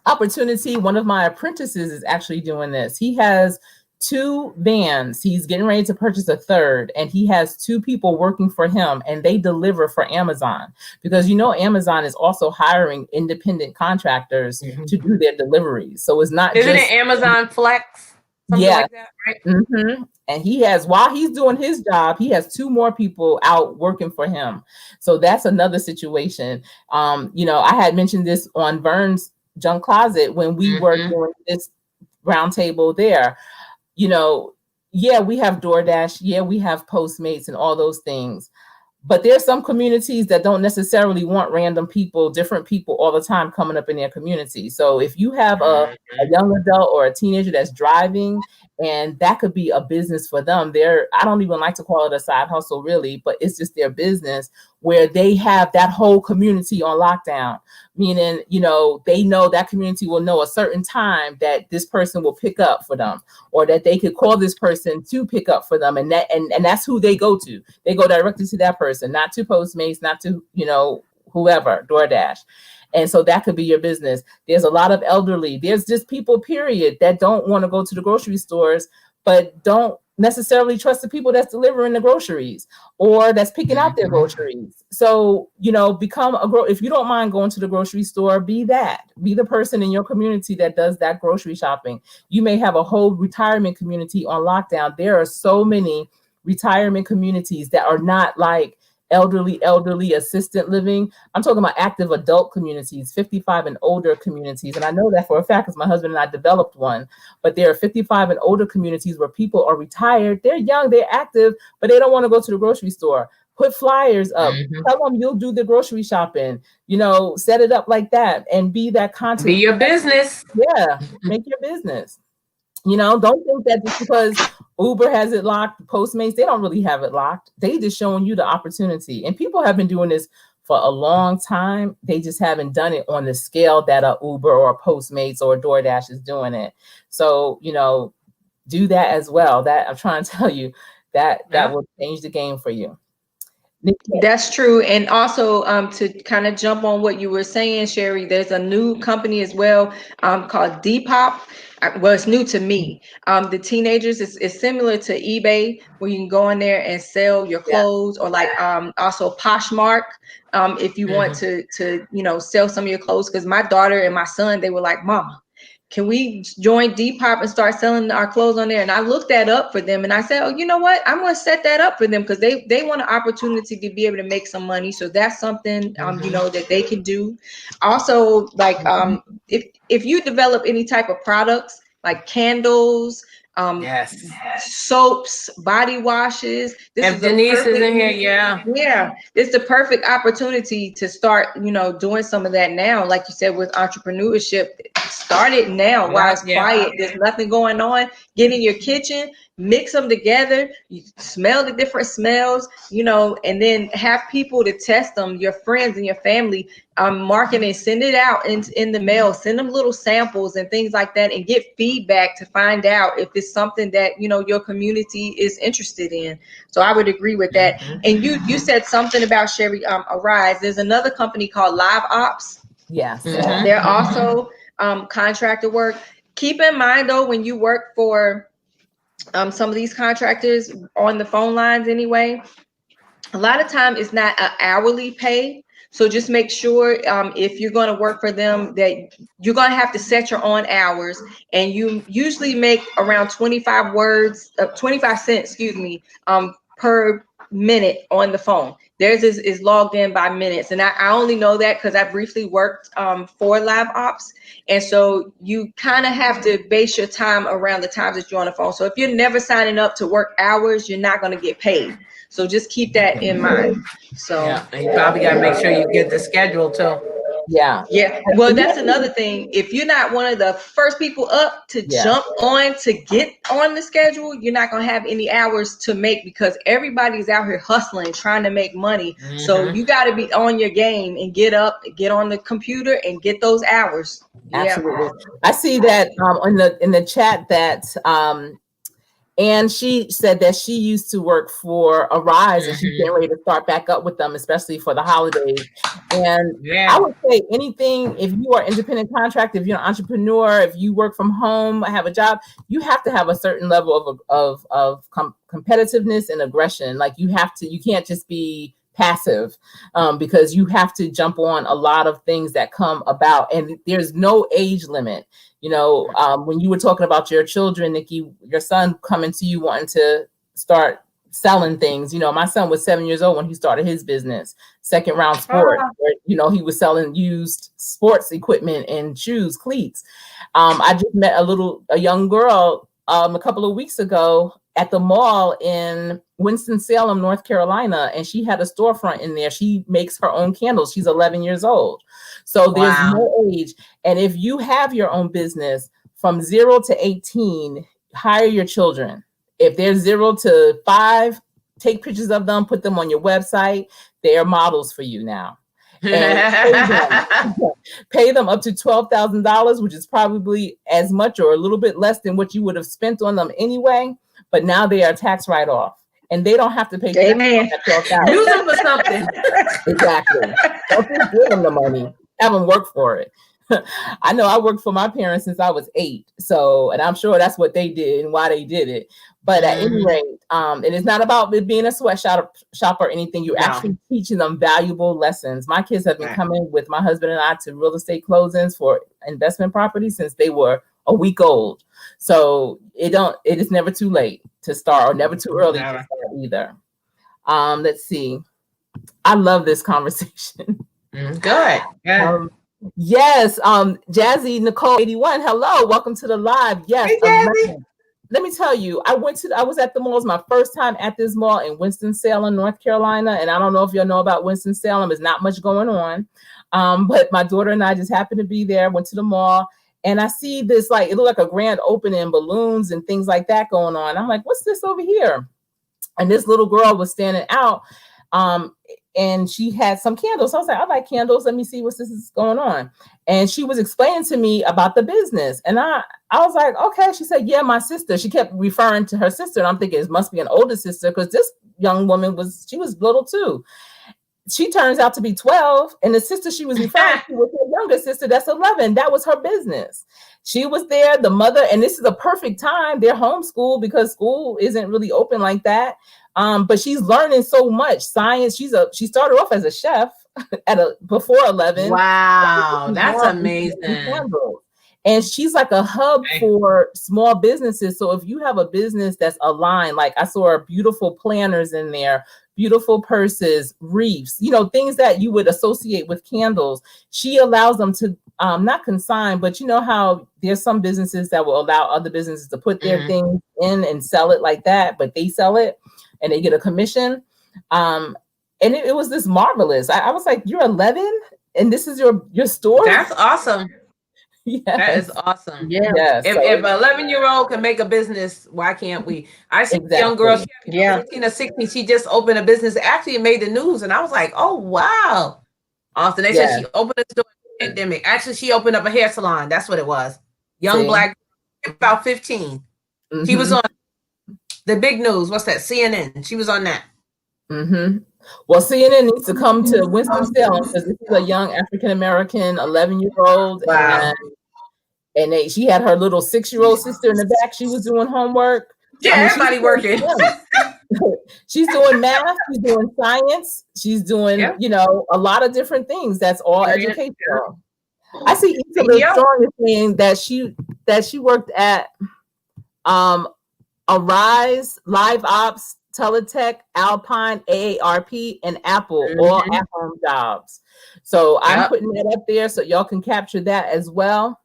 [SPEAKER 1] opportunity, one of my apprentices is actually doing this. He has 2 vans. He's getting ready to purchase a third, and he has 2 people working for him, and they deliver for Amazon, because Amazon is also hiring independent contractors to do their deliveries. So it's not
[SPEAKER 3] Isn't
[SPEAKER 1] just
[SPEAKER 3] it Amazon Flex? Something like that, right?
[SPEAKER 1] And he has, while he's doing his job, he has 2 more people out working for him. So that's another situation. I had mentioned this on Vernes Junk Closet when we were doing this roundtable there. Yeah, we have DoorDash, yeah, we have Postmates and all those things. But there's some communities that don't necessarily want random people, different people all the time coming up in their community. So if you have a young adult or a teenager that's driving, and that could be a business for them. I don't even like to call it a side hustle really, but it's just their business where they have that whole community on lockdown. Meaning, they know that community will know a certain time that this person will pick up for them, or that they could call this person to pick up for them. And that's who they go to. They go directly to that person, not to Postmates, not to, whoever, DoorDash. And so that could be your business. There's a lot of elderly. There's just people, period, that don't want to go to the grocery stores, but don't necessarily trust the people that's delivering the groceries or that's picking out their groceries. So, if you don't mind going to the grocery store, be the person in your community that does that grocery shopping. You may have a whole retirement community on lockdown. There are so many retirement communities that are not like elderly assistant living. I'm talking about active adult communities, 55 and older communities. And I know that for a fact because my husband and I developed one. But there are 55 and older communities where people are retired. They're young, they're active, but they don't want to go to the grocery store. Put flyers up. Tell them you'll do the grocery shopping. Set it up like that and be that content.
[SPEAKER 3] Be your business.
[SPEAKER 1] Yeah, make your business. Don't think that just because Uber has it locked, Postmates, they don't really have it locked. They just showing you the opportunity. And people have been doing this for a long time. They just haven't done it on the scale that a Uber or a Postmates or a DoorDash is doing it. So, do that as well. That I'm trying to tell you that will change the game for you.
[SPEAKER 2] That's true. And also to kind of jump on what you were saying, Sherri, there's a new company as well called Depop. Well, it's new to me. The teenagers is similar to eBay, where you can go in there and sell your clothes, or like also Poshmark. If you want to sell some of your clothes, because my daughter and my son, they were like, "Mama, can we join Depop and start selling our clothes on there?" And I looked that up for them, and I said, "Oh, you know what? I'm going to set that up for them because they want an opportunity to be able to make some money." So that's something that they can do. Also, like if you develop any type of products like candles, soaps, body washes.
[SPEAKER 3] If Denise is in here,
[SPEAKER 2] it's the perfect opportunity to start, doing some of that now. Like you said, with entrepreneurship, start it now while it's quiet. There's nothing going on. Get in your kitchen, mix them together. You smell the different smells, and then have people to test them. Your friends and your family, marketing, send it out in the mail. Send them little samples and things like that, and get feedback to find out if it's something that your community is interested in. So I would agree with that. And you said something about, Sherri, Arise. There's another company called Live Ops.
[SPEAKER 1] Yes.
[SPEAKER 2] They're also contractor work. Keep in mind though, when you work for some of these contractors on the phone lines anyway, a lot of time it's not an hourly pay. So just make sure if you're going to work for them that you're going to have to set your own hours, and you usually make around 25 cents, per minute on the phone. Theirs is logged in by minutes. And I only know that because I briefly worked for Live Ops. And so you kind of have to base your time around the times that you're on the phone. So if you're never signing up to work hours, you're not going to get paid. So just keep that in mind. So
[SPEAKER 3] and you probably got to make sure you get the schedule too.
[SPEAKER 1] Yeah.
[SPEAKER 2] Yeah. Well, that's another thing. If you're not one of the first people up to jump on to get on the schedule, you're not going to have any hours to make because everybody's out here hustling, trying to make money. So you got to be on your game and get up, get on the computer and get those hours.
[SPEAKER 1] Absolutely. I see that in the chat that and she said that she used to work for Arise and she's getting ready to start back up with them, especially for the holidays. And I would say anything, if you are independent contractor, if you're an entrepreneur, if you work from home, have a job, you have to have a certain level of competitiveness and aggression. Like you can't just be passive because you have to jump on a lot of things that come about, and there's no age limit. You know, when you were talking about your children, Nikki, your son coming to you wanting to start selling things. You know, my son was 7 years old when he started his business, Second Round Sport, where, you know, he was selling used sports equipment and shoes, cleats. I just met a young girl a couple of weeks ago at the mall in Winston-Salem, North Carolina, and she had a storefront in there. She makes her own candles. She's 11 years old. So there's no age. And if you have your own business from 0 to 18, hire your children. If they're 0 to 5, take pictures of them, put them on your website. They are models for you now. And pay them up to $12,000, which is probably as much or a little bit less than what you would have spent on them anyway. But now they are tax write-off, and they don't have to pay.
[SPEAKER 2] Amen.
[SPEAKER 3] Use them for something.
[SPEAKER 1] Exactly. Don't just give them the money. Have them work for it. I know I worked for my parents since I was 8. So, and I'm sure that's what they did and why they did it. But at any rate, and it's not about it being a sweatshop or anything. You're actually teaching them valuable lessons. My kids have been coming with my husband and I to real estate closings for investment properties since they were a week old. So it is never too late to start or never too early to start either. Let's see. I love this conversation.
[SPEAKER 3] Good.
[SPEAKER 1] Yes. Jazzy Nicole 81. Hello. Welcome to the live. Yes. Hey, let me tell you, I was at the mall. It was my first time at this mall in Winston-Salem, North Carolina. And I don't know if y'all know about Winston-Salem. There's not much going on. But my daughter and I just happened to be there, went to the mall. And I see this, like, it looked like a grand opening, balloons and things like that going on. I'm like, what's this over here? And this little girl was standing out. And she had some candles. So I was like, I like candles. Let me see what this is going on. And she was explaining to me about the business. And I was like, okay. She said, yeah, my sister. She kept referring to her sister. And I'm thinking it must be an older sister because this young woman was little too. She turns out to be 12. And the sister she was referring to was her younger sister that's 11. That was her business. She was there, the mother, and this is a perfect time. They're homeschooled because school isn't really open like that. But she's learning so much science. She started off as a chef before 11.
[SPEAKER 3] Wow, that's amazing.
[SPEAKER 1] And she's like a hub for small businesses. So if you have a business that's aligned, like I saw beautiful planners in there, beautiful purses, wreaths, things that you would associate with candles. She allows them to not consign, but you know how there's some businesses that will allow other businesses to put their things in and sell it like that, but they sell it and they get a commission. And it was this marvelous. I was like, you're 11 and this is your store?
[SPEAKER 3] That's awesome.
[SPEAKER 1] Yes.
[SPEAKER 3] That is awesome.
[SPEAKER 1] Yeah. Yes.
[SPEAKER 3] If an 11-year-old can make a business, why can't we? I see a young girl, 15 or 16, she just opened a business. Actually, it made the news. And I was like, oh, wow. Awesome. They said she opened a store in the pandemic. Actually, she opened up a hair salon. That's what it was. Young black, about 15. She was on the big news. What's that? CNN. She was on that.
[SPEAKER 1] Well, CNN needs to come to Winston-Salem because this is a young African-American 11-year-old. Wow. And she had her little 6-year-old sister in the back. She was doing homework.
[SPEAKER 3] Yeah, everybody working.
[SPEAKER 1] She's doing math. She's doing science. She's doing, a lot of different things. That's all educational. I see Issa the Strong is saying that she worked at Arise, Live Ops, Teletech, Alpine, AARP, and Apple, all at-home jobs. So I'm putting that up there so y'all can capture that as well.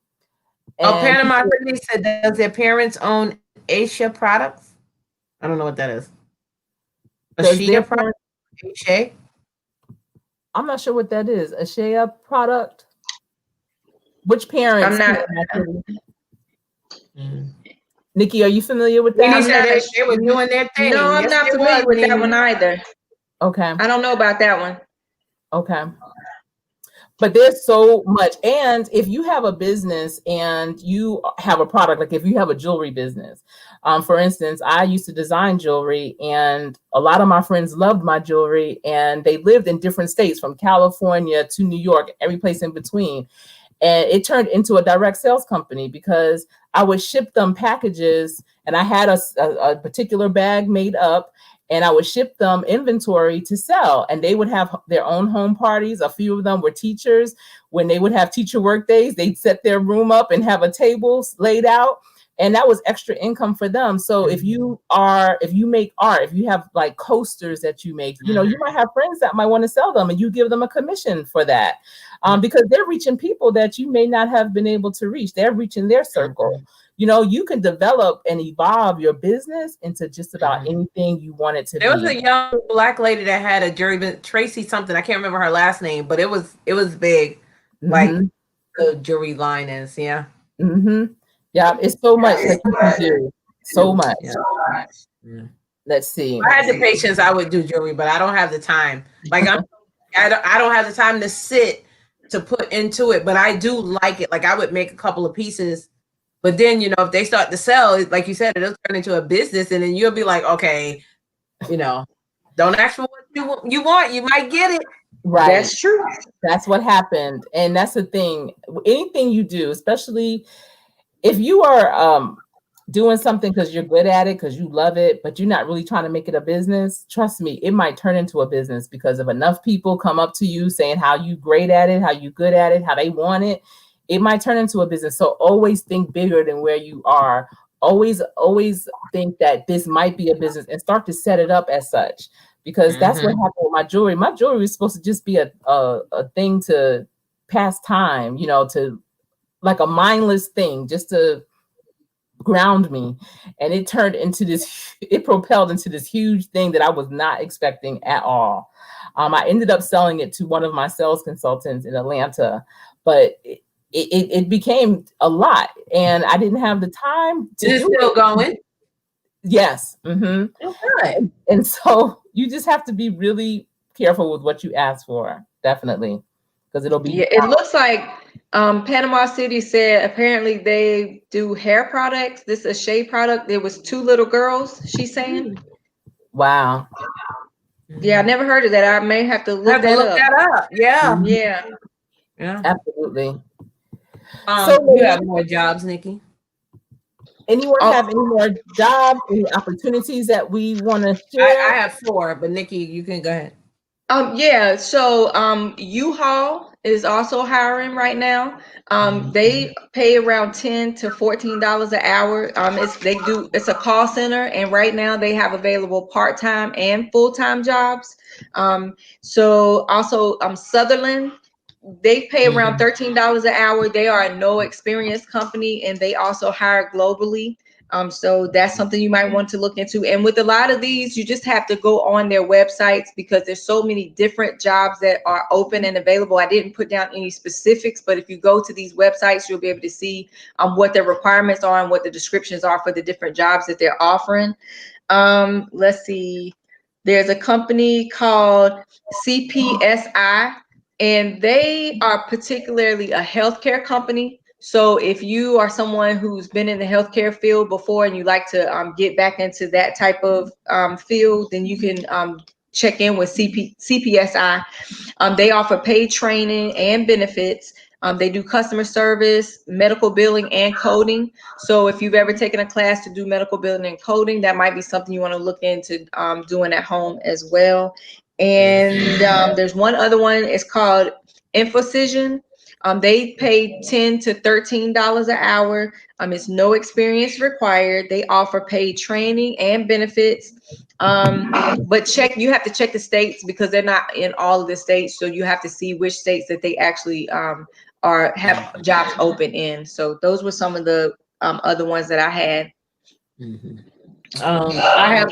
[SPEAKER 1] And
[SPEAKER 3] Panama City said, does their parents own Asia products? I don't know what that is. Asia product? Asia?
[SPEAKER 1] I'm not sure what that is. Asia product? Which parents?
[SPEAKER 2] I'm not.
[SPEAKER 1] Nikki, are you familiar with
[SPEAKER 3] Nene
[SPEAKER 1] that?
[SPEAKER 3] said they were doing their thing.
[SPEAKER 2] No, I'm
[SPEAKER 3] Yes,
[SPEAKER 2] not
[SPEAKER 3] it
[SPEAKER 2] familiar
[SPEAKER 3] was,
[SPEAKER 2] with that
[SPEAKER 3] Nene.
[SPEAKER 2] one either.
[SPEAKER 1] Okay.
[SPEAKER 2] I don't know about that one.
[SPEAKER 1] Okay. But there's so much. And if you have a business and you have a product, like if you have a jewelry business, for instance, I used to design jewelry and a lot of my friends loved my jewelry and they lived in different states from California to New York, every place in between. And it turned into a direct sales company because I would ship them packages and I had a particular bag made up and I would ship them inventory to sell. And they would have their own home parties. A few of them were teachers. When they would have teacher work days, they'd set their room up and have a table laid out. And that was extra income for them. So if you make art, if you have like coasters that you make, you know, you might have friends that might want to sell them and you give them a commission for that. Because they're reaching people that you may not have been able to reach. They're reaching their circle. You know, you can develop and evolve your business into just about anything you want it to be.
[SPEAKER 3] There was a young Black lady that had a jewelry, Tracy something. I can't remember her last name, but it was big, like the jewelry line is. Yeah.
[SPEAKER 1] Yeah, it's so much that you can do. So much.
[SPEAKER 3] Yeah.
[SPEAKER 1] Let's see.
[SPEAKER 3] If I had the patience, I would do jewelry, but I don't have the time. Like I don't have the time to sit to put into it, but I do like it. Like I would make a couple of pieces, but then, you know, if they start to sell, like you said, it'll turn into a business and then you'll be like, okay, you know, don't ask for what you want. You might get it.
[SPEAKER 1] Right.
[SPEAKER 2] That's true.
[SPEAKER 1] That's what happened. And that's the thing. Anything you do, especially if you are doing something because you're good at it, because you love it, but you're not really trying to make it a business, trust me, it might turn into a business because if enough people come up to you saying how you great at it, how you good at it, how they want it, it might turn into a business. So always think bigger than where you are. Always think that this might be a business and start to set it up as such. Because that's what happened with my jewelry. My jewelry was supposed to just be a thing to pass time, you know, to like a mindless thing, just to ground me. And it turned into this, it propelled into this huge thing that I was not expecting at all. I ended up selling it to one of my sales consultants in Atlanta, but it became a lot and I didn't have the time to do it.
[SPEAKER 3] Is it still going?
[SPEAKER 1] Yes.
[SPEAKER 3] Okay.
[SPEAKER 1] And so you just have to be really careful with what you ask for, definitely, because it'll be.
[SPEAKER 2] Yeah, it looks like Panama City said apparently they do hair products. This is a shea product. There was 2 little girls, she's saying.
[SPEAKER 1] Wow.
[SPEAKER 2] Yeah, I never heard of that. I may have to look that up.
[SPEAKER 3] Yeah.
[SPEAKER 2] Yeah.
[SPEAKER 1] Absolutely.
[SPEAKER 3] So you have more jobs, Nikki?
[SPEAKER 1] Anyone have any more jobs, any opportunities that we want to share?
[SPEAKER 3] I have 4, but Nikki, you can go ahead.
[SPEAKER 2] Yeah, so U-Haul is also hiring right now. They pay around $10 to $14 an hour. It's a call center, and right now they have available part-time and full-time jobs. So also Sutherland, they pay around $13 an hour. They are a no experience company, and they also hire globally. So that's something you might want to look into. And with a lot of these, you just have to go on their websites because there's so many different jobs that are open and available. I didn't put down any specifics, but if you go to these websites, you'll be able to see what their requirements are and what the descriptions are for the different jobs that they're offering. Let's see. There's a company called CPSI, and they are particularly a healthcare company. So if you are someone who's been in the healthcare field before and you like to get back into that type of field, then you can check in with CPSI. They offer paid training and benefits. They do customer service, medical billing, and coding. So if you've ever taken a class to do medical billing and coding, that might be something you want to look into doing at home as well. And there's one other one. It's called Infocision. They pay $10 to $13 an hour. It's no experience required. They offer paid training and benefits. But you have to check the states because they're not in all of the states. So you have to see which states that they actually have jobs open in. So those were some of the other ones that I had.
[SPEAKER 3] I have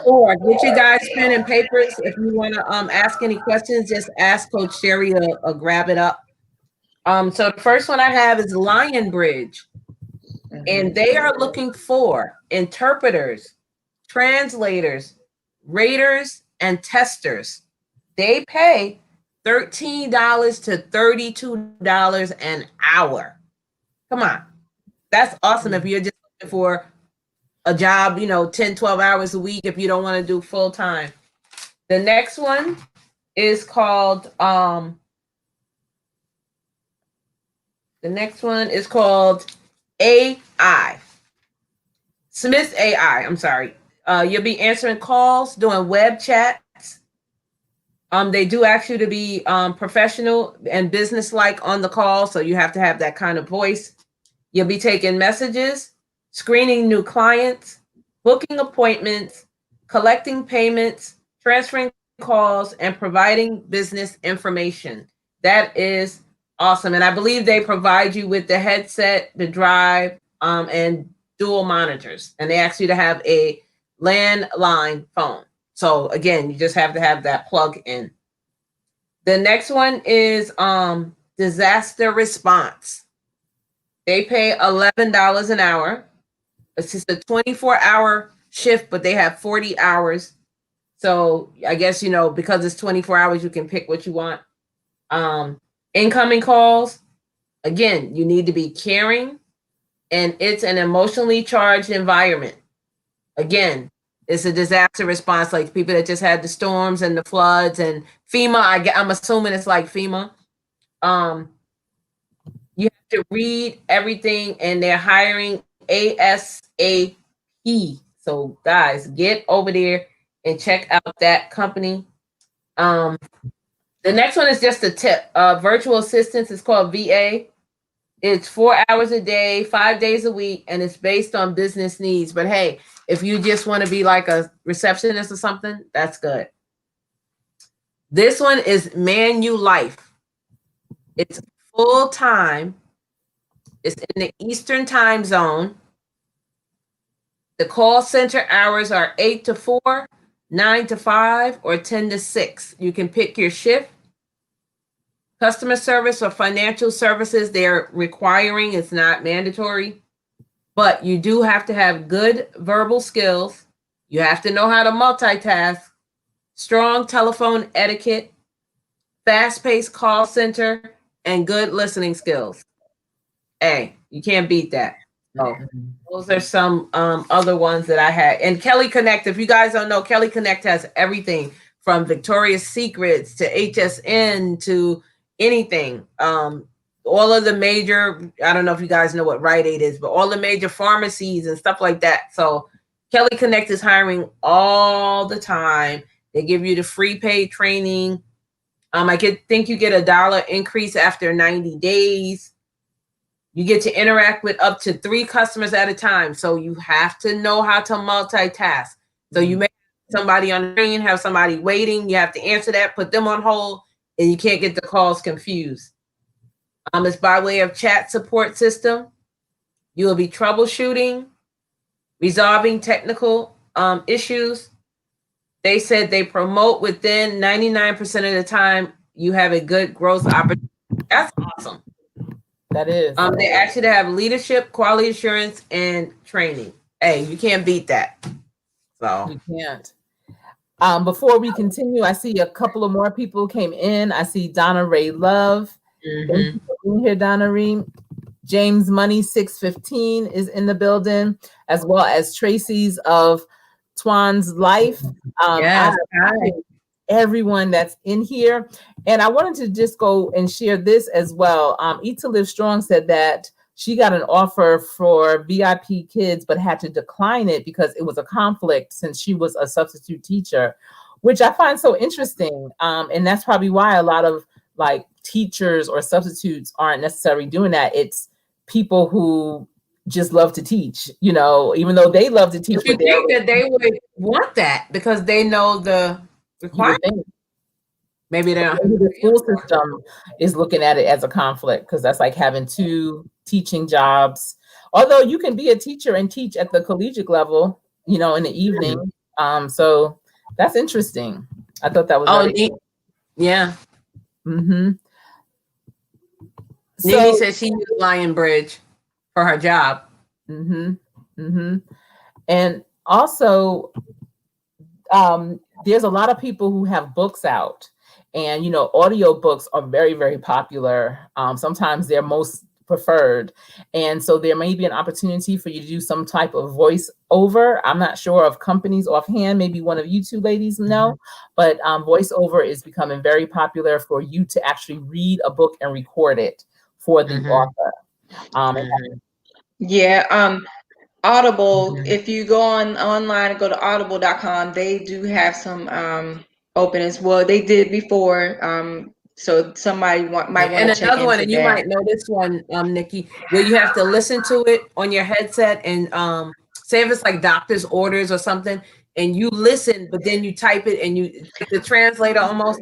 [SPEAKER 3] 4. Get you guys pen and papers. If you want to ask any questions, just ask Coach Sherri or grab it up. So the first one I have is Lion Bridge, and they are looking for interpreters, translators, raters, and testers. They pay $13 to $32 an hour. Come on. That's awesome if you're just looking for a job, 10, 12 hours a week if you don't want to do full time. The next one is called AI. Smith's AI. I'm sorry. You'll be answering calls, doing web chats. They do ask you to be professional and business-like on the call, so you have to have that kind of voice. You'll be taking messages, screening new clients, booking appointments, collecting payments, transferring calls, and providing business information. That is awesome. And I believe they provide you with the headset, the drive, and dual monitors. And they ask you to have a landline phone. So again, you just have to have that plug in. The next one is disaster response. They pay $11 an hour. It's just a 24-hour shift, but they have 40 hours. So I guess, because it's 24 hours, you can pick what you want. Incoming calls, again, you need to be caring, and it's an emotionally charged environment. Again, it's a disaster response, like people that just had the storms and the floods and FEMA. I'm assuming it's like FEMA. You have to read everything, and they're hiring ASAP. So guys, get over there and check out that company. The next one is just a tip. Virtual assistants is called VA. It's 4 hours a day, 5 days a week, and it's based on business needs. But hey, if you just want to be like a receptionist or something, that's good. This one is Manulife. It's full time. It's in the Eastern time zone. The call center hours are 8 to 4, 9 to 5, or 10 to 6. You can pick your shift. Customer service or financial services, they're requiring, it's not mandatory, but you do have to have good verbal skills. You have to know how to multitask, strong telephone etiquette, fast-paced call center, and good listening skills. Hey, you can't beat that. So those are some other ones that I had. And Kelly Connect, if you guys don't know, Kelly Connect has everything from Victoria's Secrets to HSN to anything. All of the major, I don't know if you guys know what Rite Aid is, but all the major pharmacies and stuff like that. So Kelly Connect is hiring all the time. They give you the free paid training. I think you get $1 increase after 90 days. You get to interact with up to 3 customers at a time. So you have to know how to multitask. So you may have somebody on the screen, have somebody waiting. You have to answer that, put them on hold, and you can't get the calls confused. It's by way of chat support system. You will be troubleshooting, resolving technical issues. They said they promote within 99% of the time. You have a good growth opportunity. That's awesome.
[SPEAKER 1] That is.
[SPEAKER 3] They ask you to have leadership, quality assurance, and training. Hey, you can't beat that. So
[SPEAKER 1] You can't. Before we continue, I see a couple of more people came in. I see Donna Ray Love. Thank you for being here, Donna Ray. James Money 615 is in the building, as well as Tracy's of Twan's Life.
[SPEAKER 3] Yes, hi.
[SPEAKER 1] Everyone that's in here. And I wanted to just go and share this as well. Eat to Live Strong said that she got an offer for VIP kids, but had to decline it because it was a conflict since she was a substitute teacher, which I find so interesting. And that's probably why a lot of like teachers or substitutes aren't necessarily doing that. It's people who just love to teach, even though they love to teach.
[SPEAKER 3] You think that they would want that because they know the requirement. Maybe they don't.
[SPEAKER 1] The school system is looking at it as a conflict because that's like having 2 teaching jobs. Although you can be a teacher and teach at the collegiate level, in the evening. So that's interesting. I thought that was
[SPEAKER 3] yeah. Nikki said she used Lion Bridge for her job.
[SPEAKER 1] And also, there's a lot of people who have books out, and audio books are very, very popular. Sometimes they're most preferred, and so there may be an opportunity for you to do some type of voiceover. I'm not sure of companies offhand. Maybe one of you two ladies know, but voiceover is becoming very popular for you to actually read a book and record it for the author.
[SPEAKER 2] Audible, if you go online and go to audible.com, they do have some openings. Well, they did before. So somebody might want to check into that.
[SPEAKER 3] And another one, and you might know this one, Nikki, where you have to listen to it on your headset, and say if it's like doctor's orders or something, and you listen, but then you type it, and you the translator almost.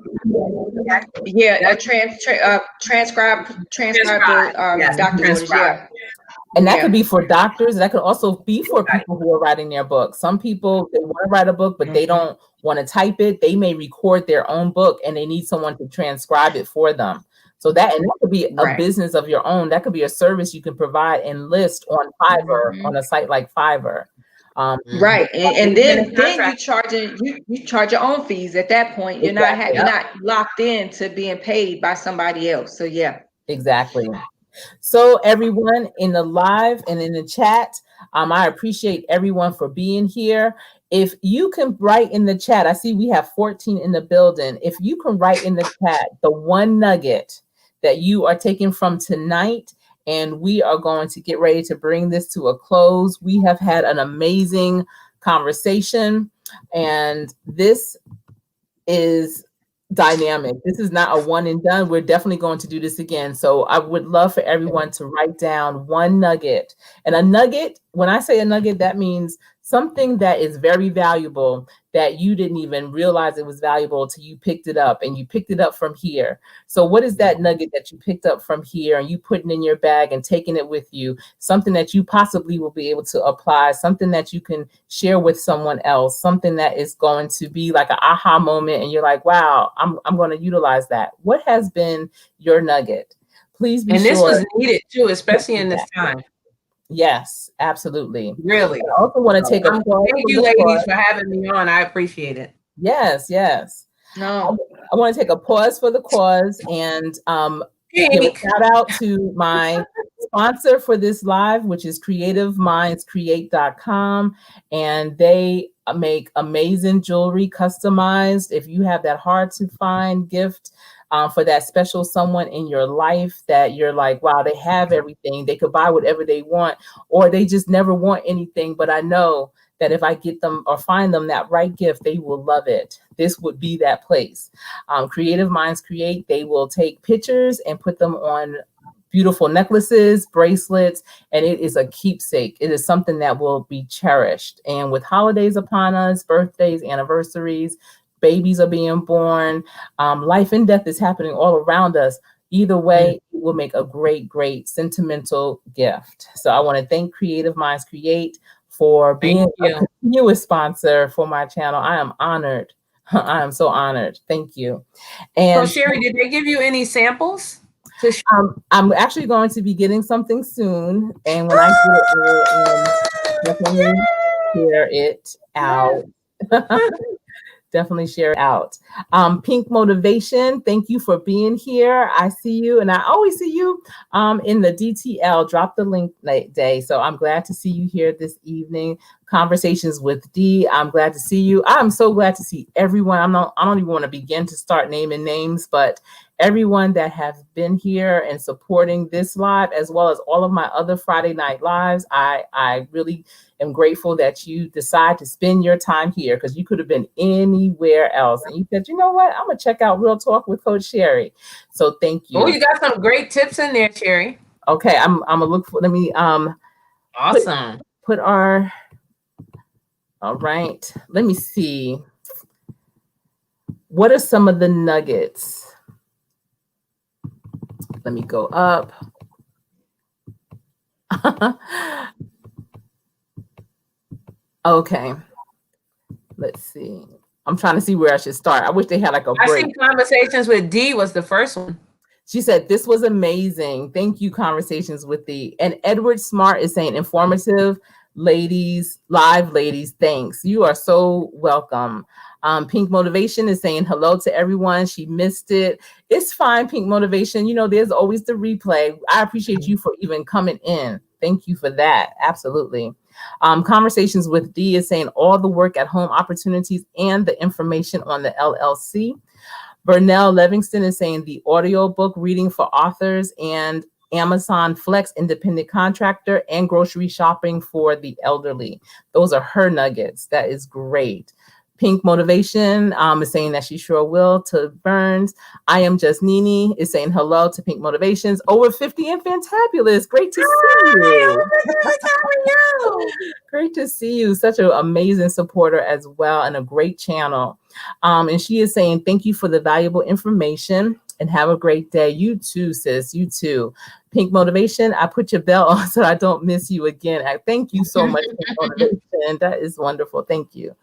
[SPEAKER 2] Yeah, transcribe the doctor's orders. Yeah.
[SPEAKER 1] And that could be for doctors. That could also be for people who are writing their book. Some people, they want to write a book, but they don't want to type it. They may record their own book and they need someone to transcribe it for them. So that could be a business of your own. That could be a service you can provide and list on Fiverr, on a site like Fiverr.
[SPEAKER 2] Right. And then you charge your own fees at that point. You're not locked in to being paid by somebody else. So yeah.
[SPEAKER 1] Exactly. So everyone in the live and in the chat, I appreciate everyone for being here. If you can write in the chat, I see we have 14 in the building. If you can write in the chat the one nugget that you are taking from tonight, and we are going to get ready to bring this to a close. We have had an amazing conversation, and this is dynamic. This is not a one and done. We're definitely going to do this again. So I would love for everyone to write down one nugget. And a nugget, when I say a nugget, that means something that is very valuable that you didn't even realize it was valuable till you picked it up, and you picked it up from here. So what is that nugget that you picked up from here and you putting in your bag and taking it with you? Something that you possibly will be able to apply, something that you can share with someone else, something that is going to be like an aha moment and you're like, wow, I'm going to utilize that. What has been your nugget? Please be sure.
[SPEAKER 3] And this was needed too, especially in this time.
[SPEAKER 1] Yes, absolutely.
[SPEAKER 3] Really.
[SPEAKER 1] I also want to take a pause.
[SPEAKER 3] Thank you, ladies, for having me on. I appreciate it.
[SPEAKER 1] Yes.
[SPEAKER 2] No.
[SPEAKER 1] I want to take a pause for the cause and give a shout out to my sponsor for this live, which is creativemindscreate.com. And they make amazing jewelry customized. If you have that hard to find gift, for that special someone in your life that you're like, wow, they have everything. They could buy whatever they want, or they just never want anything. But I know that if I get them or find them that right gift, they will love it. This would be that place. Creative Minds Create, they will take pictures and put them on beautiful necklaces, bracelets, and it is a keepsake. It is something that will be cherished. And with holidays upon us, birthdays, anniversaries, babies are being born, life and death is happening all around us. Either way, it will make a great, great sentimental gift. So I want to thank Creative Minds Create for being a continuous sponsor for my channel. I am honored. I am so honored. Thank you. And
[SPEAKER 3] so Sherri, did they give you any samples?
[SPEAKER 1] I'm actually going to be getting something soon. And when I get it, I will definitely share it out. Definitely share it out. Pink Motivation, thank you for being here. I see you, and I always see you in the DTL. Drop the link day. So I'm glad to see you here this evening. Conversations with D, I'm glad to see you. I'm so glad to see everyone. I don't even want to begin to start naming names, but everyone that has been here and supporting this live, as well as all of my other Friday night lives, I really am grateful that you decide to spend your time here, because you could have been anywhere else. And you said, you know what? I'm going to check out Real Talk with Coach Sherri. So thank you.
[SPEAKER 3] Oh, you got some great tips in there, Sherri.
[SPEAKER 1] Okay. I'm going to look for, let me,
[SPEAKER 3] awesome.
[SPEAKER 1] Put our, all right. Let me see. What are some of the nuggets? Let me go up. Okay. Let's see. I'm trying to see where I should start. I wish they had like a break.
[SPEAKER 3] I think Conversations with D was the first one.
[SPEAKER 1] She said, this was amazing. Thank you, Conversations with Thee. And Edward Smart is saying, informative, ladies, live ladies, thanks. You are so welcome. Pink Motivation is saying hello to everyone. She missed it. It's fine, Pink Motivation. You know, there's always the replay. I appreciate you for even coming in. Thank you for that. Absolutely. Conversations with Thee is saying all the work at home opportunities and the information on the LLC. Vernell Livingston is saying the audiobook reading for authors and Amazon Flex independent contractor and grocery shopping for the elderly. Those are her nuggets. That is great. Pink Motivation is saying that she sure will to Burns. I am just Nini is saying hello to Pink Motivations. Over 50 and fantabulous. Great to see you.
[SPEAKER 3] How are you?
[SPEAKER 1] Great to see you. Such an amazing supporter as well and a great channel. And she is saying thank you for the valuable information and have a great day. You too, sis. You too. Pink Motivation, I put your bell on so I don't miss you again. Thank you so much, Pink Motivation. That is wonderful. Thank you.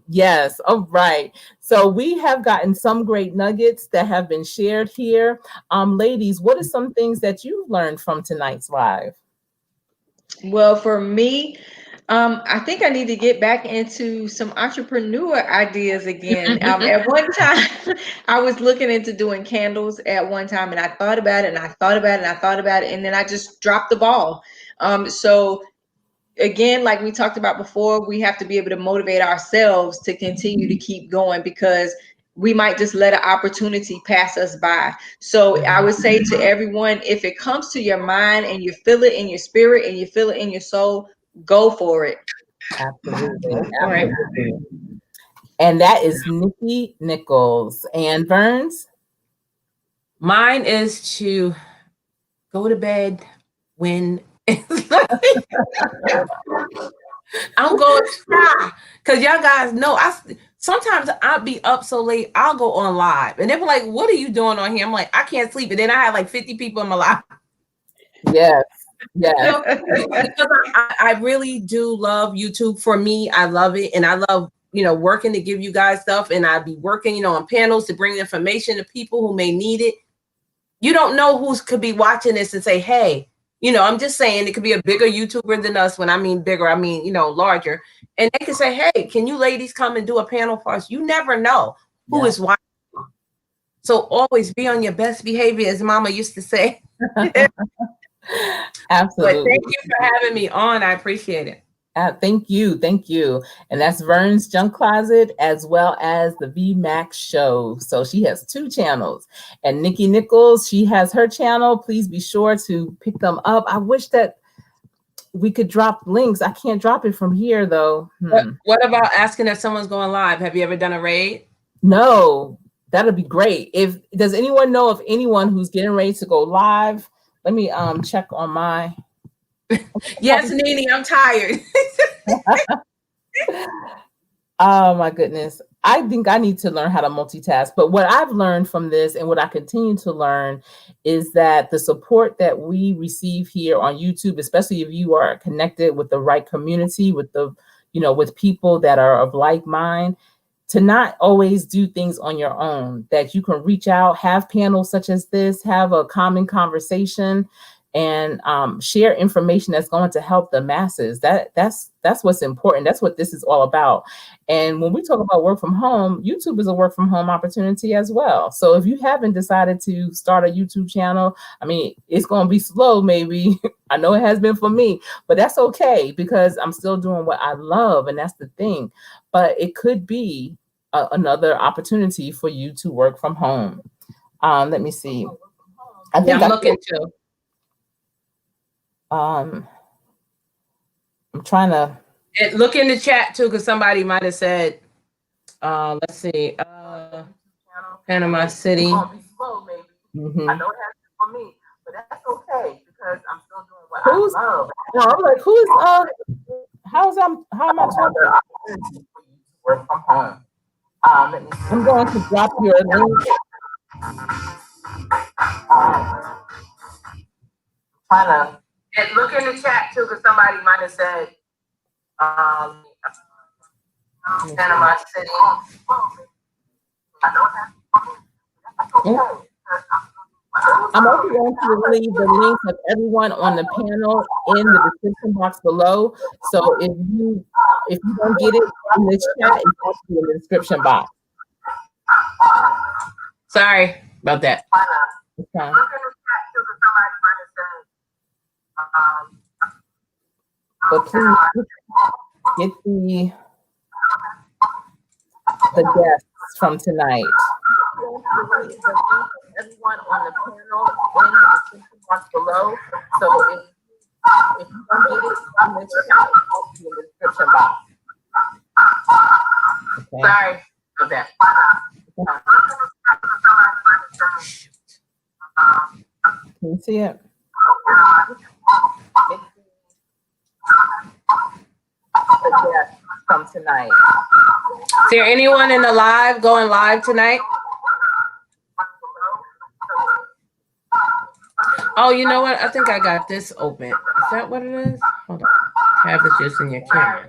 [SPEAKER 1] Yes. All right. So we have gotten some great nuggets that have been shared here. Ladies, what are some things that you've learned from tonight's live?
[SPEAKER 2] Well, for me, I think I need to get back into some entrepreneur ideas again. At one time, I was looking into doing candles at one time, and I thought about it, and I thought about it, and I thought about it, and then I just dropped the ball. So again, like we talked about before, we have to be able to motivate ourselves to continue to keep going, because we might just let an opportunity pass us by. So I would say to everyone, if it comes to your mind and you feel it in your spirit and you feel it in your soul, go for it.
[SPEAKER 1] Absolutely. Absolutely. And that is Nikki Nichols. And Vernes?
[SPEAKER 3] Mine is to go to bed when I'm going to try, because y'all guys know sometimes I'll be up so late, I'll go on live and they'll be like, what are you doing on here? I'm like, I can't sleep. And then I have like 50 people in my live.
[SPEAKER 1] Yes. Yes.
[SPEAKER 3] Because I really do love YouTube. For me, I love it. And I love, working to give you guys stuff. And I'd be working, on panels to bring information to people who may need it. You don't know who could be watching this and say, hey, I'm just saying it could be a bigger YouTuber than us. When I mean bigger, I mean, larger. And they can say, hey, can you ladies come and do a panel for us? You never know who is watching. So always be on your best behavior, as Mama used to say.
[SPEAKER 1] Absolutely.
[SPEAKER 3] But thank you for having me on. I appreciate it.
[SPEAKER 1] Thank you. Thank you. And that's Vernes Junk Closet, as well as the Vee Mac Show. So she has 2 channels. And Nikki Nichols, she has her channel. Please be sure to pick them up. I wish that we could drop links. I can't drop it from here, though.
[SPEAKER 3] What about asking if someone's going live? Have you ever done a raid?
[SPEAKER 1] No, that'd be great. Does anyone know of anyone who's getting ready to go live? Let me check on my...
[SPEAKER 3] Yes, Nene, I'm tired.
[SPEAKER 1] Oh my goodness. I think I need to learn how to multitask. But what I've learned from this and what I continue to learn is that the support that we receive here on YouTube, especially if you are connected with the right community, with with people that are of like mind, to not always do things on your own, that you can reach out, have panels such as this, have a common conversation, and share information that's going to help the masses. That's what's important. That's what this is all about. And when we talk about work from home, YouTube is a work from home opportunity as well. So if you haven't decided to start a YouTube channel, I mean, it's going to be slow, maybe. I know it has been for me, but that's okay, because I'm still doing what I love, and that's the thing. But it could be another opportunity for you to work from home. Let me see. I think
[SPEAKER 3] I'm looking too.
[SPEAKER 1] I'm trying to
[SPEAKER 3] look in the chat too, because somebody might have said, let's see, Panama City.
[SPEAKER 1] It's gonna be slow, maybe. I know it has been for me, but that's okay, because I'm still doing what I love. No, I'm like, how am I talking? Work from home. I'm going to drop your link. Trying to
[SPEAKER 3] look in the chat too, because somebody might have said, Panama City. I know it has been for me. That's okay.
[SPEAKER 1] I'm also going to leave the links of everyone on the panel in the description box below. So if you don't get it in this chat, it's also in the description box.
[SPEAKER 3] Sorry about that.
[SPEAKER 1] Okay. But please get the guests from tonight. Everyone on the panel in the description box below. So if you don't get it in this chat, it's also in the description box. Okay.
[SPEAKER 3] Sorry about that.
[SPEAKER 1] Can you see it? The guests from tonight.
[SPEAKER 3] Is there anyone in the live going live tonight? Oh, you know what? I think I got this open. Is that what it is? Hold on. Have it just in your camera.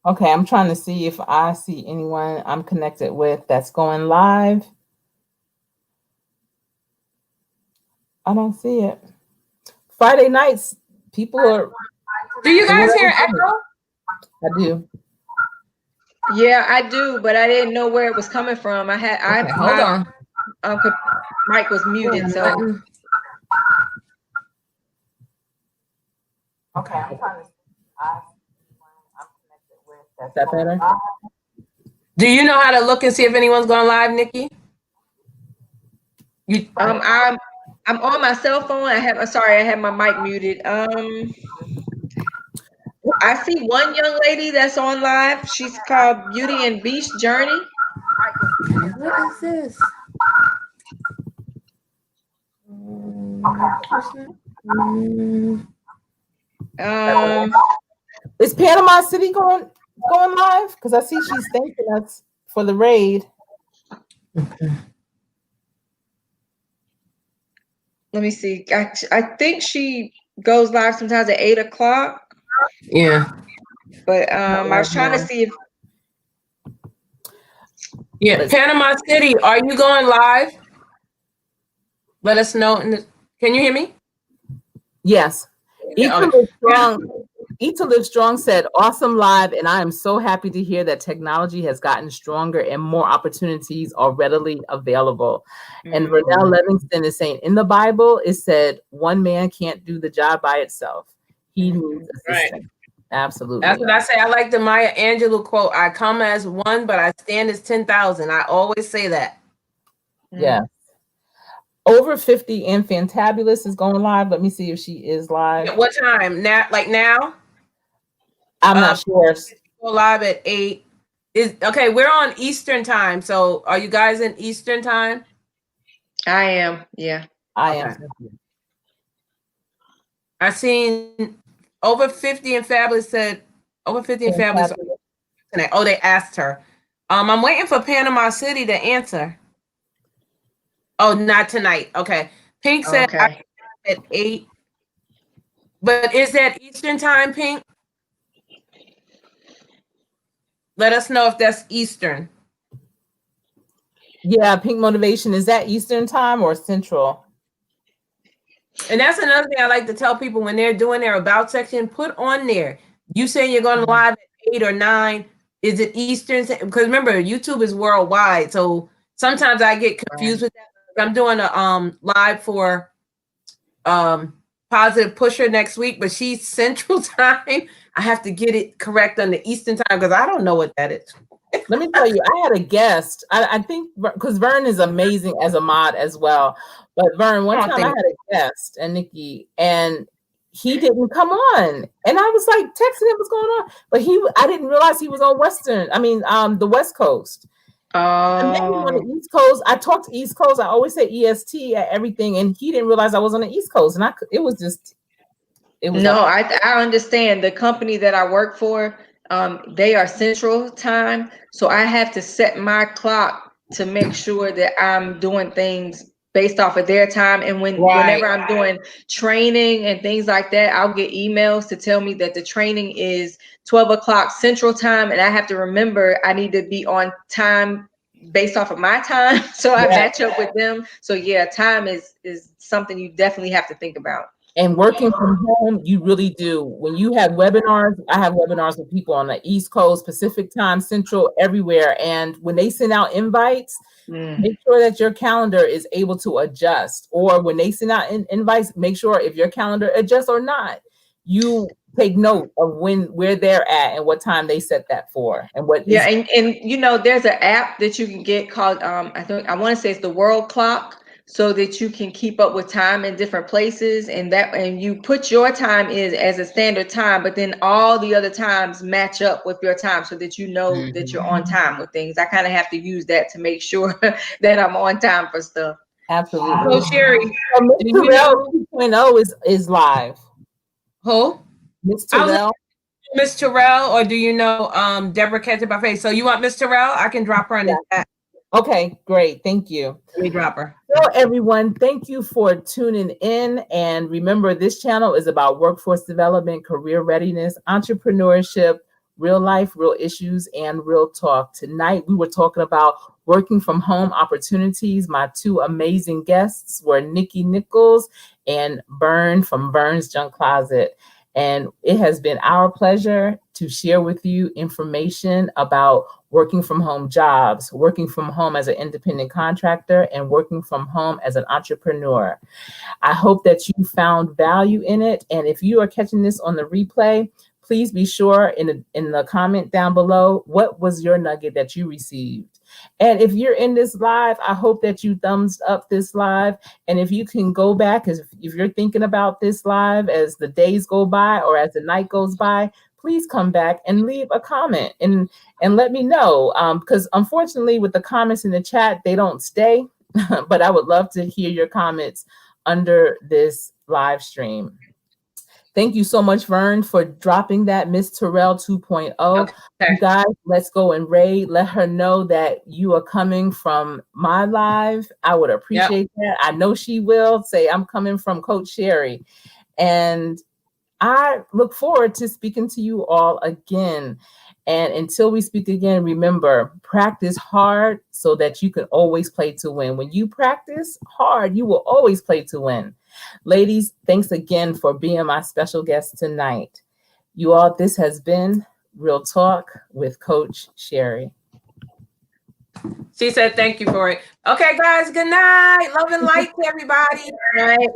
[SPEAKER 1] Okay, I'm trying to see if I see anyone I'm connected with that's going live. I don't see it. Friday nights, people are.
[SPEAKER 3] Do you guys hear echo?
[SPEAKER 1] I do.
[SPEAKER 2] Yeah, I do, but I didn't know where it was coming from.
[SPEAKER 3] Hold on.
[SPEAKER 2] Mic was muted, so.
[SPEAKER 1] Okay, I'm trying to see. I'm connected with. Is that better?
[SPEAKER 3] Do you know how to look and see if anyone's going live, Nikki?
[SPEAKER 2] I'm on my cell phone. I have my mic muted. I see one young lady that's on live. She's called Beauty and Beast Journey.
[SPEAKER 3] What is this?
[SPEAKER 1] Is Panama City going live? Because I see she's thanking us for the raid.
[SPEAKER 2] Let me see. I think she goes live sometimes at 8 o'clock.
[SPEAKER 3] Yeah.
[SPEAKER 2] But I was trying to see if.
[SPEAKER 3] Yeah, Panama City, are you going live? Let us know. Can you hear me?
[SPEAKER 1] Yes.
[SPEAKER 3] Yeah,
[SPEAKER 1] Eat to Live Strong said, awesome live, and I am so happy to hear that technology has gotten stronger and more opportunities are readily available. And Vernes Livingston is saying, in the Bible, it said, one man can't do the job by itself. He needs assistance. Right. Absolutely.
[SPEAKER 3] That's what I say. I like the Maya Angelou quote, I come as one, but I stand as 10,000. I always say that.
[SPEAKER 1] Yeah. Over 50 and Fantabulous is going live. Let me see if she is live.
[SPEAKER 3] What time? Now, like now?
[SPEAKER 1] I'm not sure.
[SPEAKER 3] Go live at 8. Okay, we're on Eastern time. So are you guys in Eastern time?
[SPEAKER 2] I am, yeah.
[SPEAKER 1] I am.
[SPEAKER 3] I seen over 50 and Fabulous said over 50 and Fabulous tonight. Oh, they asked her. I'm waiting for Panama City to answer. Oh, not tonight. Okay. Pink said at 8. But is that Eastern time, Pink? Let us know if that's Eastern.
[SPEAKER 1] Yeah, Pink Motivation. Is that Eastern time or Central?
[SPEAKER 3] And that's another thing I like to tell people when they're doing their about section, put on there. You saying you're going live at 8 or 9. Is it Eastern? Because remember, YouTube is worldwide. So sometimes I get confused with that. I'm doing a live for Positive Pusher next week, but she's Central time. I have to get it correct on the Eastern time because I don't know what that is.
[SPEAKER 1] Let me tell you, I had a guest. I think because Vern is amazing as a mod as well. But Vern, one time I had a guest, and Nikki, and he didn't come on, and I was like texting him what's going on, but I didn't realize he was on the West Coast. And then on the East Coast, I talked to East Coast. I always say EST at everything, and he didn't realize I was on the East Coast, and it was.
[SPEAKER 2] No, I understand. The company that I work for, they are Central time, so I have to set my clock to make sure that I'm doing things based off of their time. And whenever I'm doing training and things like that, I'll get emails to tell me that the training is 12 o'clock Central time, and I have to remember I need to be on time based off of my time. So I
[SPEAKER 1] Yeah.
[SPEAKER 2] match up with them. So yeah, time is something you definitely have to think about.
[SPEAKER 1] And working from home, you really do. When you have webinars, I have webinars with people on the East Coast, Pacific time, Central, everywhere. And when they send out invites, make sure that your calendar is able to adjust. Or when they send out invites, make sure if your calendar adjusts or not, you take note of where they're at and what time they set that for. And what
[SPEAKER 2] Yeah, and you know, there's an app that you can get called I want to say it's the World Clock, so that you can keep up with time in different places, and you put your time in as a standard time, but then all the other times match up with your time so that you know that you're on time with things. I kind of have to use that to make sure that I'm on time for stuff.
[SPEAKER 1] Absolutely.
[SPEAKER 3] So Sherri,
[SPEAKER 1] So Miss
[SPEAKER 3] do you
[SPEAKER 1] Terrell
[SPEAKER 3] know
[SPEAKER 1] 2.0 is live.
[SPEAKER 3] who?
[SPEAKER 1] Miss
[SPEAKER 3] I was
[SPEAKER 1] Terrell.
[SPEAKER 3] Miss Terrell, or do you know Deborah Catch It by Face? So you want Miss Terrell? I can drop her in the chat.
[SPEAKER 1] Okay, great. Thank you.
[SPEAKER 3] Let me drop her.
[SPEAKER 1] So everyone, thank you for tuning in. And remember, this channel is about workforce development, career readiness, entrepreneurship, real life, real issues, and real talk. Tonight, we were talking about working from home opportunities. My two amazing guests were Nikki Nichols and Vern from Vernes Junk Closet. And it has been our pleasure to share with you information about working from home jobs, working from home as an independent contractor, and working from home as an entrepreneur. I hope that you found value in it. And if you are catching this on the replay, please be sure in the comment down below, what was your nugget that you received? And if you're in this live, I hope that you thumbs up this live. And if you can go back, if you're thinking about this live as the days go by or as the night goes by, please come back and leave a comment and let me know. Because unfortunately, with the comments in the chat, they don't stay. But I would love to hear your comments under this live stream. Thank you so much, Vern, for dropping that Miss Terrell 2.0. Okay. You guys, let's go and raid. Let her know that you are coming from my live. I would appreciate that. I know she will. Say, I'm coming from Coach Sherri. And I look forward to speaking to you all again. And until we speak again, remember, practice hard so that you can always play to win. When you practice hard, you will always play to win. Ladies, thanks again for being my special guest tonight. You all, this has been Real Talk with Coach Sherri.
[SPEAKER 3] She said thank you for it. Okay, guys, good night. Love and light to everybody.
[SPEAKER 2] All right.